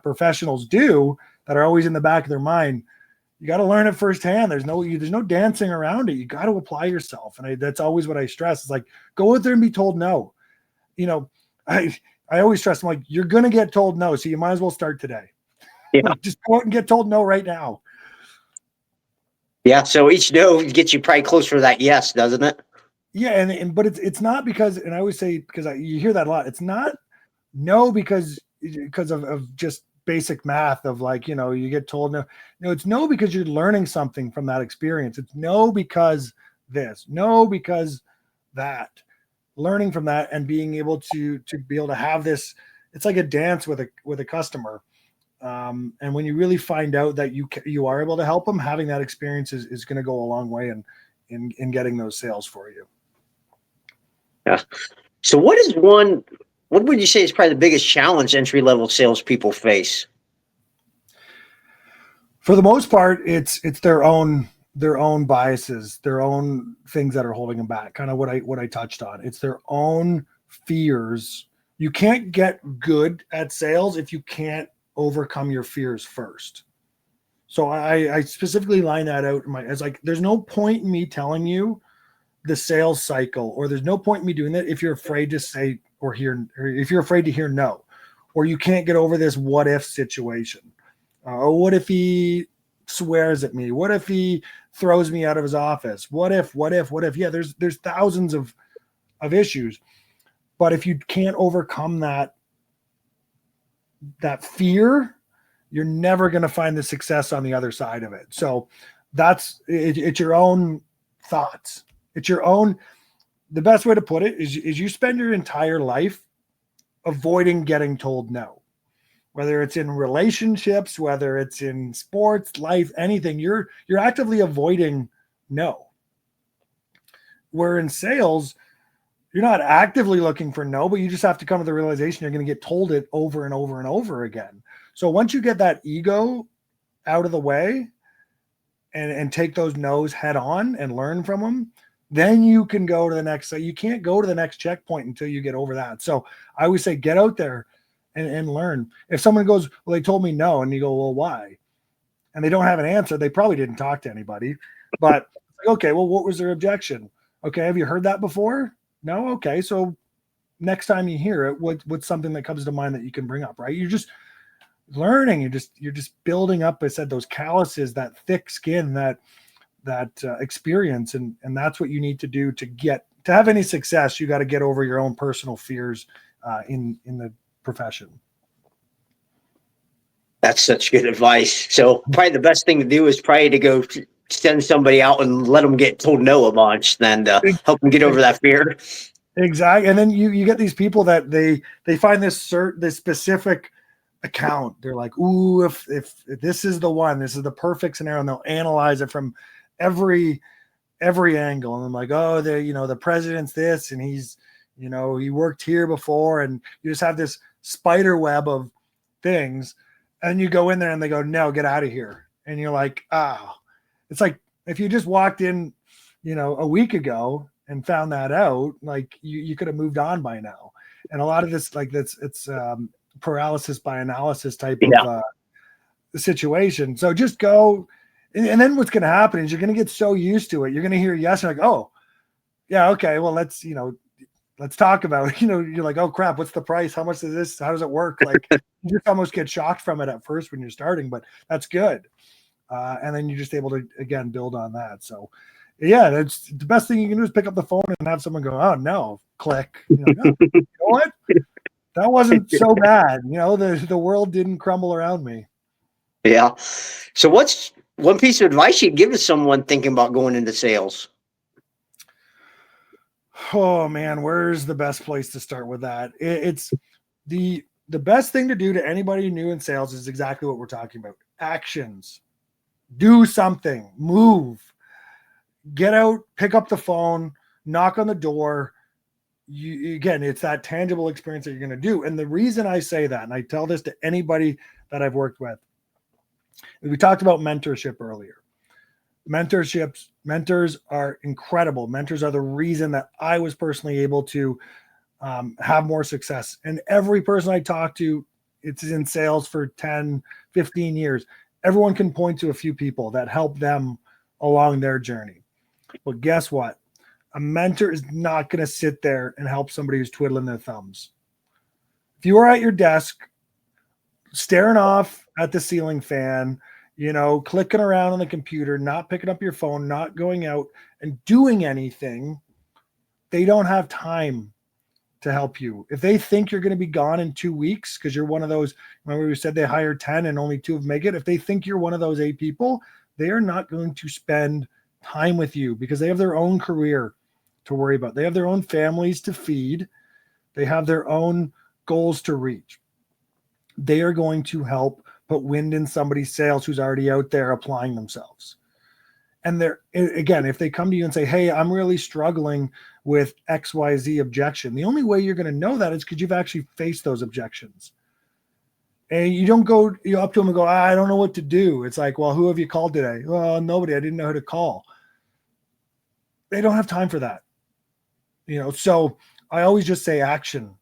Speaker 2: professionals do that are always in the back of their mind. You got to learn it firsthand. There's no dancing around it. You got to apply yourself. And that's always what I stress. It's like, go out there and be told no. I always stress, I'm like, you're going to get told no. So you might as well start today.
Speaker 1: Yeah.
Speaker 2: Like, just go out and get told no right now.
Speaker 1: Yeah. So each no gets you probably closer to that yes, doesn't it?
Speaker 2: Yeah. But it's not because, and I always say, because you hear that a lot. It's not no because of just basic math of, like, you get told no. No, it's no because you're learning something from that experience. It's no because this, no because that, learning from that and being able to be able to have this. It's like a dance with a customer. And when you really find out that you are able to help them, having that experience is going to go a long way in getting those sales for you.
Speaker 1: Yeah. So what would you say is probably the biggest challenge entry-level salespeople face?
Speaker 2: For the most part, it's their own biases, their own things that are holding them back. Kind of what I touched on. It's their own fears. You can't get good at sales if you can't overcome your fears first. So I specifically line that out as like, there's no point in me telling you the sales cycle, or there's no point in me doing that if you're afraid to say or if you're afraid to hear no, or you can't get over this what if situation. Or what if he swears at me? What if he throws me out of his office? What if? Yeah, there's thousands of issues. But if you can't overcome that fear, you're never going to find the success on the other side of it. So it's your own thoughts. It's your own. The best way to put it is you spend your entire life avoiding getting told no. Whether it's in relationships, whether it's in sports, life, anything, you're actively avoiding no. Where in sales, you're not actively looking for no, but you just have to come to the realization you're going to get told it over and over and over again. So once you get that ego out of the way and take those no's head on and learn from them, then you can go to the next. So you can't go to the next checkpoint until you get over that. So I always say, get out there and learn. If someone goes, well, they told me no, and you go, well, why? And they don't have an answer, they probably didn't talk to anybody. But okay, well, what was their objection? Okay, have you heard that before? No? Okay, so next time you hear it, what's something that comes to mind that you can bring up, right? You're just learning, you're just building up, I said, those calluses, that thick skin, that experience, and that's what you need to do to have any success. You got to get over your own personal fears in the profession.
Speaker 1: That's such good advice. So probably the best thing to do is probably to go send somebody out and let them get told no a bunch, than to help them get over that fear.
Speaker 2: Exactly. And then you get these people that they find this specific account. They're like, ooh, if this is the one, this is the perfect scenario, and they'll analyze it from every angle. And I'm like, oh, the president's this, and he's, he worked here before, and you just have this spider web of things. And you go in there and they go, no, get out of here. And you're like, it's like if you just walked in, a week ago and found that out, like you could have moved on by now. And a lot of this, like it's paralysis by analysis type of situation. So just go. And then what's going to happen is you're going to get so used to it. You're going to hear yes. You're like, oh, yeah, okay. Well, let's talk about it. You're like, oh crap, what's the price? How much is this? How does it work? Like you just almost get shocked from it at first when you're starting, but that's good. And then you're just able to, again, build on that. So yeah, that's the best thing you can do is pick up the phone and have someone go, oh no, click. You know what? That wasn't so bad. The world didn't crumble around me.
Speaker 1: Yeah. So what's one piece of advice you'd give to someone thinking about going into sales?
Speaker 2: Oh man, where's the best place to start with that? It's the best thing to do to anybody new in sales is exactly what we're talking about. Actions. Do something. Move. Get out, pick up the phone, knock on the door. Again, it's that tangible experience that you're going to do. And the reason I say that, and I tell this to anybody that I've worked with, we talked about mentorship earlier. Mentors are incredible. Mentors are the reason that I was personally able to have more success. And every person I talk to, it's in sales for 10, 15 years. Everyone can point to a few people that help them along their journey. But guess what? A mentor is not going to sit there and help somebody who's twiddling their thumbs. If you are at your desk, staring off at the ceiling fan, clicking around on the computer, not picking up your phone, not going out and doing anything, they don't have time to help you. If they think you're going to be gone in 2 weeks, because you're one of those, remember we said they hired 10 and only 2 have make it. If they think you're one of those 8 people, they are not going to spend time with you because they have their own career to worry about. They have their own families to feed. They have their own goals to reach. They are going to help put wind in somebody's sails who's already out there applying themselves. And they're, again, if they come to you and say, hey, I'm really struggling with XYZ objection, the only way you're going to know that is because you've actually faced those objections. And you don't go up to them and go, I don't know what to do. It's like, well, who have you called today? Well, nobody. I didn't know who to call. They don't have time for that. So I always just say action.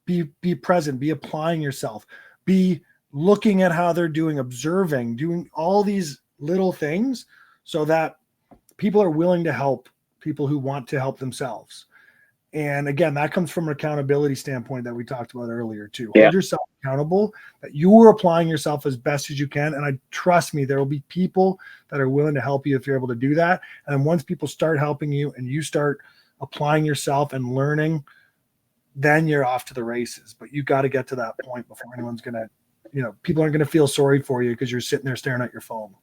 Speaker 2: Be present. Be applying yourself. Be looking at how they're doing, observing, doing all these little things so that people are willing to help people who want to help themselves. And again, that comes from an accountability standpoint that we talked about earlier too.
Speaker 1: Yeah.
Speaker 2: Hold yourself accountable, that you are applying yourself as best as you can. And trust me, there will be people that are willing to help you if you're able to do that. And then once people start helping you and you start applying yourself and learning, then you're off to the races. But you got to get to that point before anyone's going to, people aren't going to feel sorry for you because you're sitting there staring at your phone.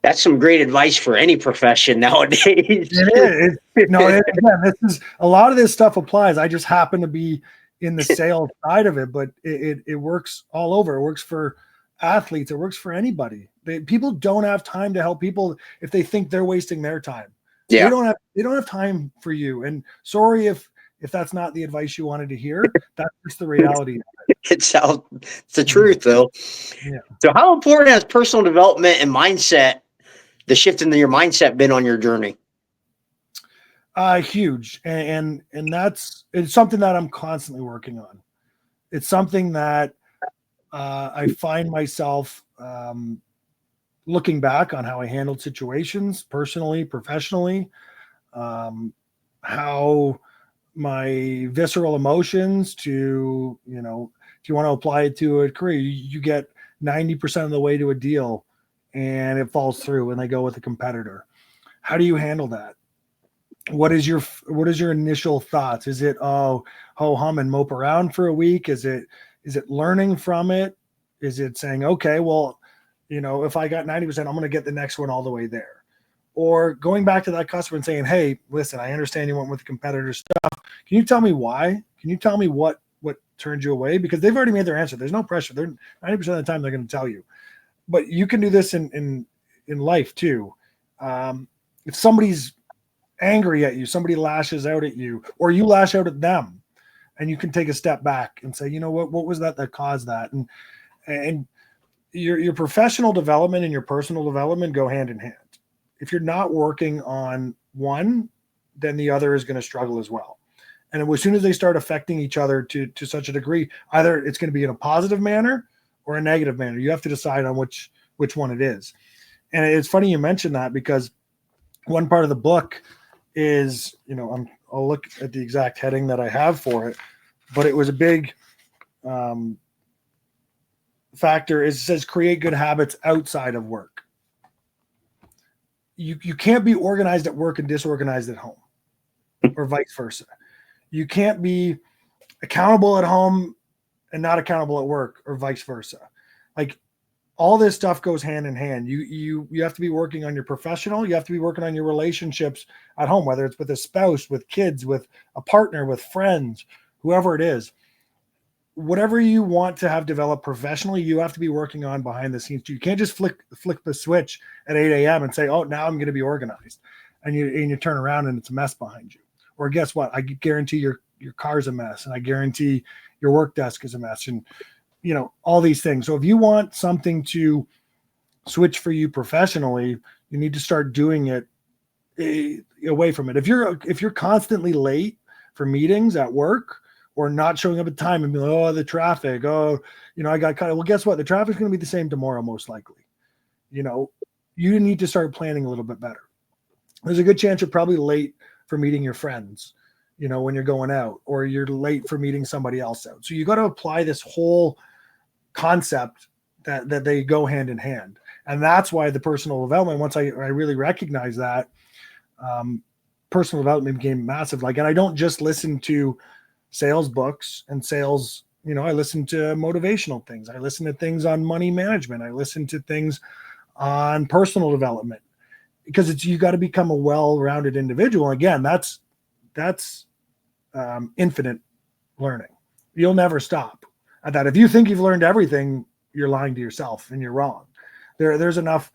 Speaker 1: That's some great advice for any profession nowadays.
Speaker 2: It is. Again, this is a lot of this stuff applies. I just happen to be in the sales side of it, but it works all over. It works for athletes. It works for anybody. People don't have time to help people if they think they're wasting their time.
Speaker 1: Yeah.
Speaker 2: They don't have time for you. And sorry if if that's not the advice you wanted to hear, that's just the reality.
Speaker 1: It's the truth, though.
Speaker 2: Yeah.
Speaker 1: So how important has personal development and mindset, the shift in your mindset, been on your journey?
Speaker 2: Huge. And it's something that I'm constantly working on. It's something that I find myself looking back on how I handled situations personally, professionally, how my visceral emotions to, if you want to apply it to a career, you get 90% of the way to a deal and it falls through and they go with a competitor. How do you handle that? What is your initial thoughts? Is it, ho hum and mope around for a week? Is it learning from it? Is it saying, okay, well, if I got 90%, I'm going to get the next one all the way there? Or going back to that customer and saying, hey, listen, I understand you went with the competitor stuff. Can you tell me why? Can you tell me what turned you away? Because they've already made their answer. There's no pressure. They're 90% of the time they're going to tell you. But you can do this in life too. If somebody's angry at you, somebody lashes out at you, or you lash out at them, and you can take a step back and say, what was that caused that? And your professional development and your personal development go hand in hand. If you're not working on one, then the other is going to struggle as well. And as soon as they start affecting each other to such a degree, either it's going to be in a positive manner or a negative manner. You have to decide on which one it is. And it's funny you mentioned that, because one part of the book is, I'll look at the exact heading that I have for it, but it was a big factor. It says create good habits outside of work. You can't be organized at work and disorganized at home, or vice versa. You can't be accountable at home and not accountable at work, or vice versa. Like, all this stuff goes hand in hand. You have to be working on your professional. You have to be working on your relationships at home, whether it's with a spouse, with kids, with a partner, with friends, whoever it is. Whatever you want to have developed professionally, you have to be working on behind the scenes. You can't just flick the switch at 8 a.m. and say, oh, now I'm going to be organized. And you turn around and it's a mess behind you. Or guess what? I guarantee your car's a mess, and I guarantee your work desk is a mess, and all these things. So if you want something to switch for you professionally, you need to start doing it away from it. If you're constantly late for meetings at work, or not showing up at time and be like, oh, the traffic, I got caught. Well, guess what? The traffic's going to be the same tomorrow, most likely. You need to start planning a little bit better. There's a good chance you're probably late for meeting your friends, when you're going out, or you're late for meeting somebody else out. So you got to apply this whole concept that they go hand in hand. And that's why the personal development, once I really recognize that, personal development became massive. And I don't just listen to sales books and sales, I listen to motivational things. I listen to things on money management. I listen to things on personal development, because you got to become a well-rounded individual. Again, that's infinite learning. You'll never stop at that. If you think you've learned everything, you're lying to yourself, and you're wrong. There's enough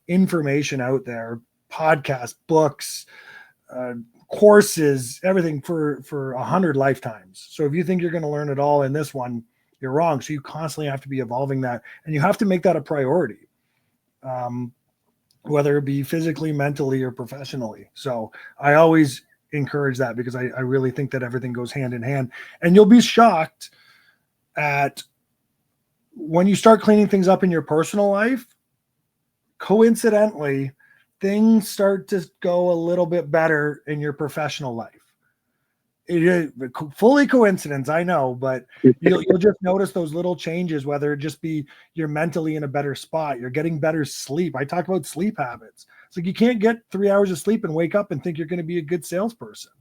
Speaker 2: information out there, podcasts, books, courses, everything for 100 lifetimes. So if you think you're going to learn it all in this one, you're wrong. So you constantly have to be evolving that, and you have to make that a priority, whether it be physically, mentally, or professionally. So I always encourage that, because I really think that everything goes hand in hand, and you'll be shocked at when you start cleaning things up in your personal life. Coincidentally, things start to go a little bit better in your professional life. It is fully coincidence, I know, but you'll just notice those little changes, whether it just be you're mentally in a better spot, you're getting better sleep. I talk about sleep habits. It's like you can't get 3 hours of sleep and wake up and think you're going to be a good salesperson,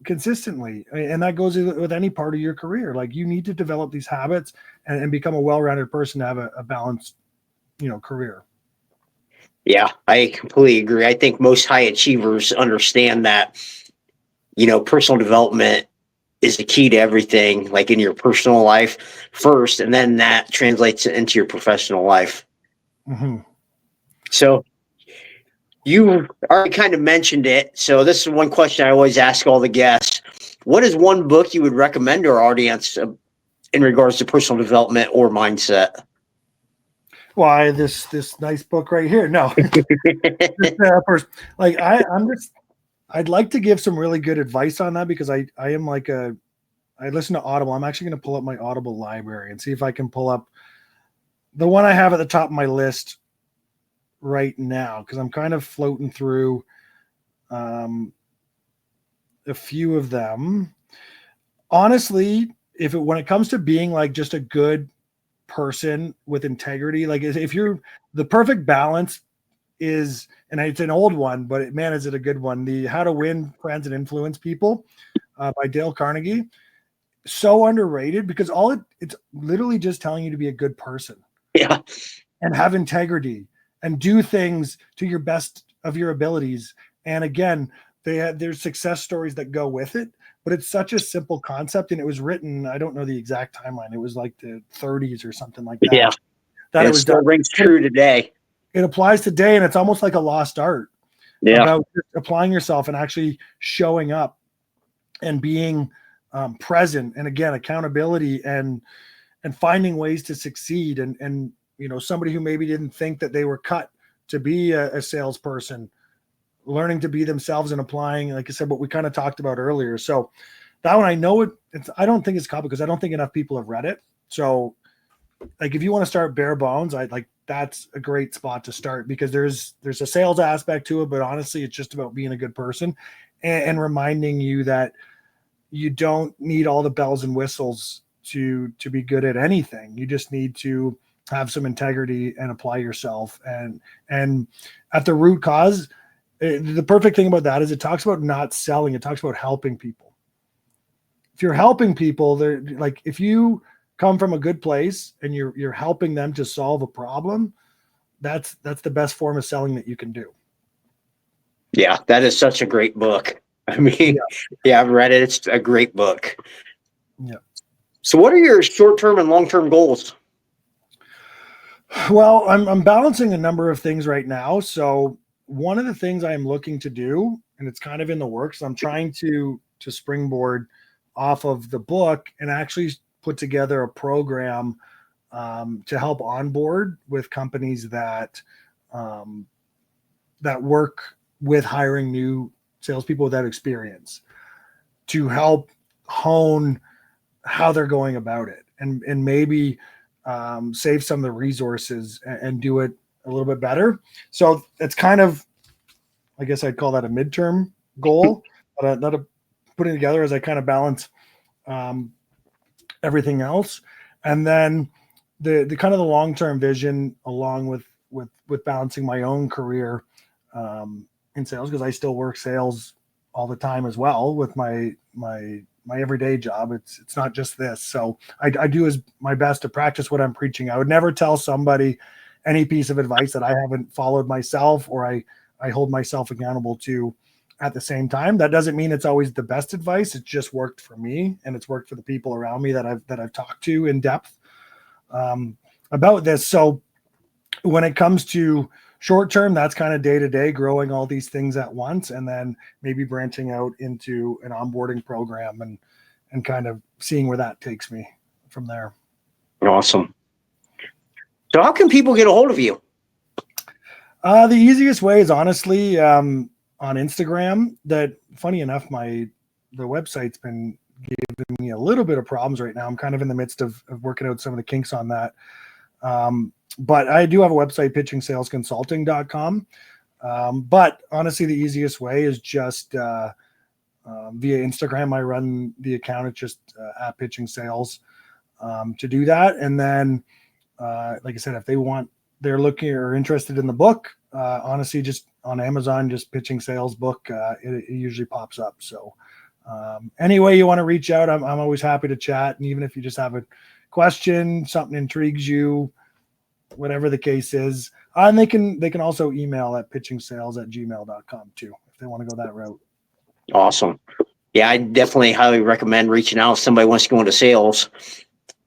Speaker 2: consistently. And that goes with any part of your career. Like, you need to develop these habits and become a well-rounded person to have a balanced, career.
Speaker 1: Yeah, I completely agree. I think most high achievers understand that, personal development is the key to everything, like in your personal life first, and then that translates into your professional life.
Speaker 2: Mm-hmm.
Speaker 1: So You already kind of mentioned it. So this is one question I always ask all the guests. What is one book you would recommend to our audience in regards to personal development or mindset?
Speaker 2: Why this nice book right here? No, like I'd like to give some really good advice on that because I am like I listen to Audible. I'm actually going to pull up my Audible library and see if I can pull up the one I have at the top of my list right now, because I'm kind of floating through a few of them. Honestly, when it comes to being like just a good person with integrity, like if you're the perfect balance is, and it's an old one, but man, is it a good one? The How to Win Friends and Influence People by Dale Carnegie. So underrated because it's literally just telling you to be a good person.
Speaker 1: Yeah.
Speaker 2: And have integrity and do things to your best of your abilities. And again, there's success stories that go with it, but it's such a simple concept. And it was written, I don't know the exact timeline. It was like the 30s or something like that.
Speaker 1: Yeah.
Speaker 2: That
Speaker 1: it
Speaker 2: was
Speaker 1: still
Speaker 2: done.
Speaker 1: rings true today.
Speaker 2: It applies today, and it's almost like a lost art about applying yourself and actually showing up and being present. And again, accountability and finding ways to succeed. And somebody who maybe didn't think that they were cut to be a salesperson, learning to be themselves and applying, like I said, what we kind of talked about earlier. So that one, I know I don't think it's caught because I don't think enough people have read it. So like, if you want to start bare bones, that's a great spot to start because there's a sales aspect to it, but honestly, it's just about being a good person and reminding you that you don't need all the bells and whistles to be good at anything. You just need to have some integrity and apply yourself. And at the root cause, the perfect thing about that is it talks about not selling. It talks about helping people. If you're helping people, they're like, if you come from a good place and you're helping them to solve a problem, that's the best form of selling that you can do.
Speaker 1: Yeah, that is such a great book. I mean, yeah, I've read it. It's a great book.
Speaker 2: Yeah.
Speaker 1: So what are your short-term and long-term goals?
Speaker 2: Well, I'm balancing a number of things right now. So one of the things I am looking to do, and it's kind of in the works, I'm trying to springboard off of the book and actually put together a program to help onboard with companies that work with hiring new salespeople without experience, to help hone how they're going about it and maybe save some of the resources and do it a little bit better. So it's kind of, I guess I'd call that a midterm goal, but not putting together as I kind of balance everything else. And then the kind of the long-term vision along with balancing my own career in sales, because I still work sales all the time as well with my everyday job. It's not just this. So I do my best to practice what I'm preaching. I would never tell somebody any piece of advice that I haven't followed myself or I hold myself accountable to at the same time. That doesn't mean it's always the best advice. It's just worked for me and it's worked for the people around me that I've talked to in depth about this. So when it comes to short term, that's kind of day to day, growing all these things at once, and then maybe branching out into an onboarding program and kind of seeing where that takes me from there.
Speaker 1: Awesome. So how can people get a hold of you?
Speaker 2: The easiest way is honestly on Instagram. That, funny enough, the website's been giving me a little bit of problems right now. I'm kind of in the midst of working out some of the kinks on that. But I do have a website, pitchingsalesconsulting.com. But honestly, the easiest way is just via Instagram. I run the account. It's just at Pitching Sales to do that. And then, like I said, if they're looking or interested in the book, honestly, just on Amazon, just Pitching Sales book, it usually pops up. So any way you want to reach out, I'm always happy to chat. And even if you just have a question, something intrigues you, whatever the case is, and they can also email at pitchingsales@gmail.com too, if they want to go that route.
Speaker 1: Awesome. Yeah, I definitely highly recommend reaching out if somebody wants to go into sales.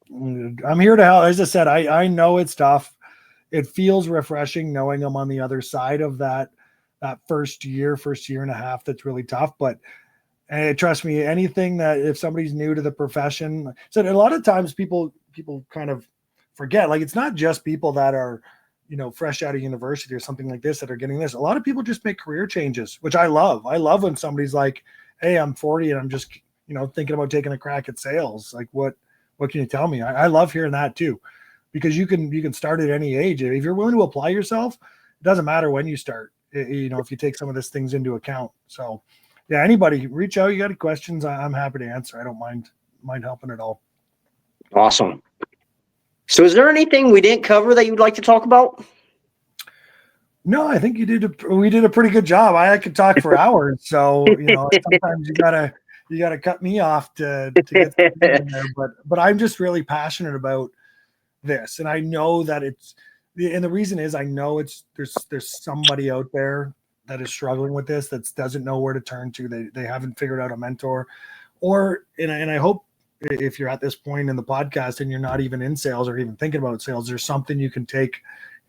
Speaker 2: I'm here to help. As I said, I know it's tough. It feels refreshing knowing I'm on the other side of that that first year and a half, that's really tough. But trust me, anything that if somebody's new to the profession, so a lot of times people kind of forget, like, it's not just people that are, fresh out of university or something like this that are getting this. A lot of people just make career changes, which I love. I love when somebody's like, hey, I'm 40 and I'm just, thinking about taking a crack at sales. Like, what can you tell me? I love hearing that too, because you can start at any age. If you're willing to apply yourself, it doesn't matter when you start, if you take some of these things into account. So yeah, anybody reach out. You got any questions? I'm happy to answer. I don't mind helping at all.
Speaker 1: Awesome. So is there anything we didn't cover that you'd like to talk about?
Speaker 2: No, I think we did a pretty good job. I could talk for hours. So, sometimes you gotta cut me off to get in there. But I'm just really passionate about this. And I know that and the reason is I know there's somebody out there that is struggling with this, that doesn't know where to turn to. They haven't figured out a mentor, and I hope, if you're at this point in the podcast and you're not even in sales or even thinking about sales, there's something you can take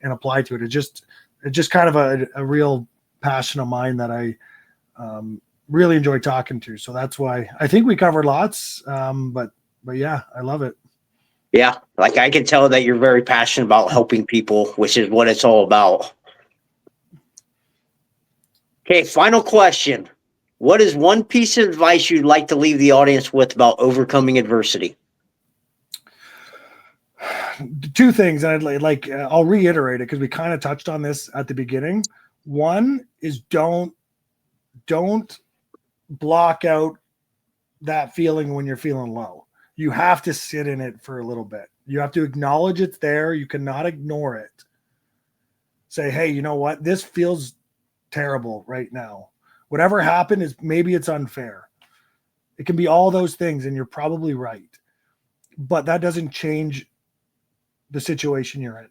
Speaker 2: and apply to it. It's just kind of a real passion of mine that I really enjoy talking to. So that's why I think we covered lots. But yeah, I love it.
Speaker 1: Yeah. Like, I can tell that you're very passionate about helping people, which is what it's all about. Okay. Final question. What is one piece of advice you'd like to leave the audience with about overcoming adversity?
Speaker 2: Two things, and I'll reiterate it because we kind of touched on this at the beginning. One is don't block out that feeling when you're feeling low. You have to sit in it for a little bit. You have to acknowledge it's there. You cannot ignore it. Say, hey, you know what? This feels terrible right now. Whatever happened is, maybe it's unfair. It can be all those things, and you're probably right. But that doesn't change the situation you're in.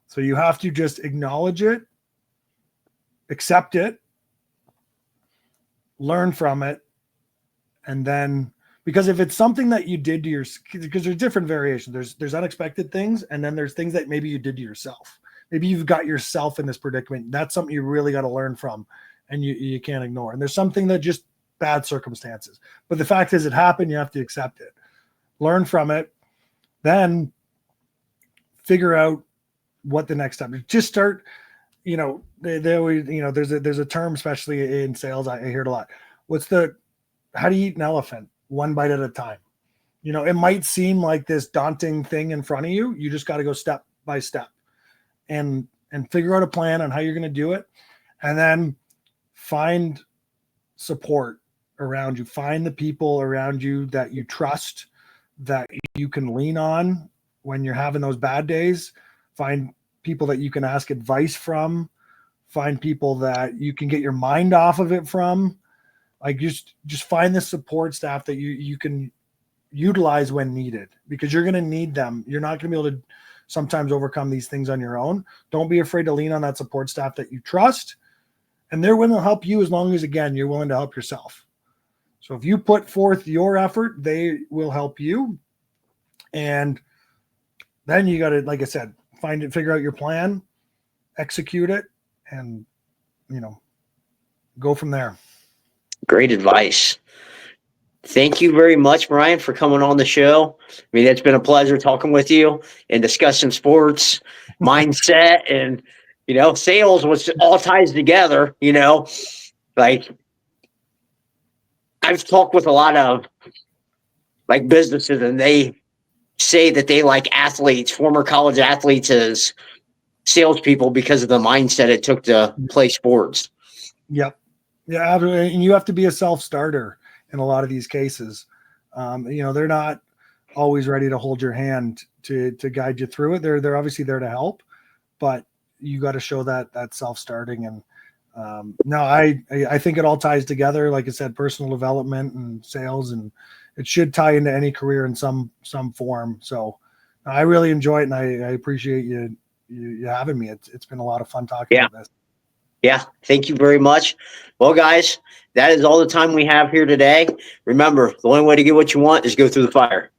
Speaker 2: So you have to just acknowledge it, accept it, learn from it, and then, because if it's something that you did to because there's different variations. There's unexpected things, and then there's things that maybe you did to yourself. Maybe you've got yourself in this predicament. That's something you really got to learn from, and you can't ignore. And there's something that just bad circumstances. But the fact is, it happened. You have to accept it, learn from it, then figure out what the next step is. Just start, they always, there's a term, especially in sales, I hear it a lot. How do you eat an elephant? One bite at a time. It might seem like this daunting thing in front of you. You just got to go step by step and figure out a plan on how you're going to do it. And then find support around you. Find the people around you that you trust, that you can lean on when you're having those bad days. Find people that you can ask advice from. Find people that you can get your mind off of it from. Like, just find the support staff that you can utilize when needed, because you're going to need them. You're not going to be able to sometimes overcome these things on your own. Don't be afraid to lean on that support staff that you trust, and they're willing to help you as long as, again, you're willing to help yourself. So if you put forth your effort, they will help you. And then you got to, like I said, figure out your plan, execute it, and, go from there.
Speaker 1: Great advice. Thank you very much, Bryan, for coming on the show. I mean, it's been a pleasure talking with you and discussing sports, mindset, and, sales, which all ties together. Like, I've talked with a lot of businesses, and they say that they like athletes, former college athletes, as salespeople because of the mindset it took to play sports.
Speaker 2: Yep. Yeah. And you have to be a self-starter in a lot of these cases. They're not always ready to hold your hand to guide you through it. They're obviously there to help, but you got to show that self-starting. And no, I think it all ties together. Like I said, personal development and sales, and it should tie into any career in some form. So I really enjoy it, and I appreciate you having me. It's been a lot of fun talking about this.
Speaker 1: Yeah. Thank you very much. Well, guys, that is all the time we have here today. Remember, the only way to get what you want is go through the fire.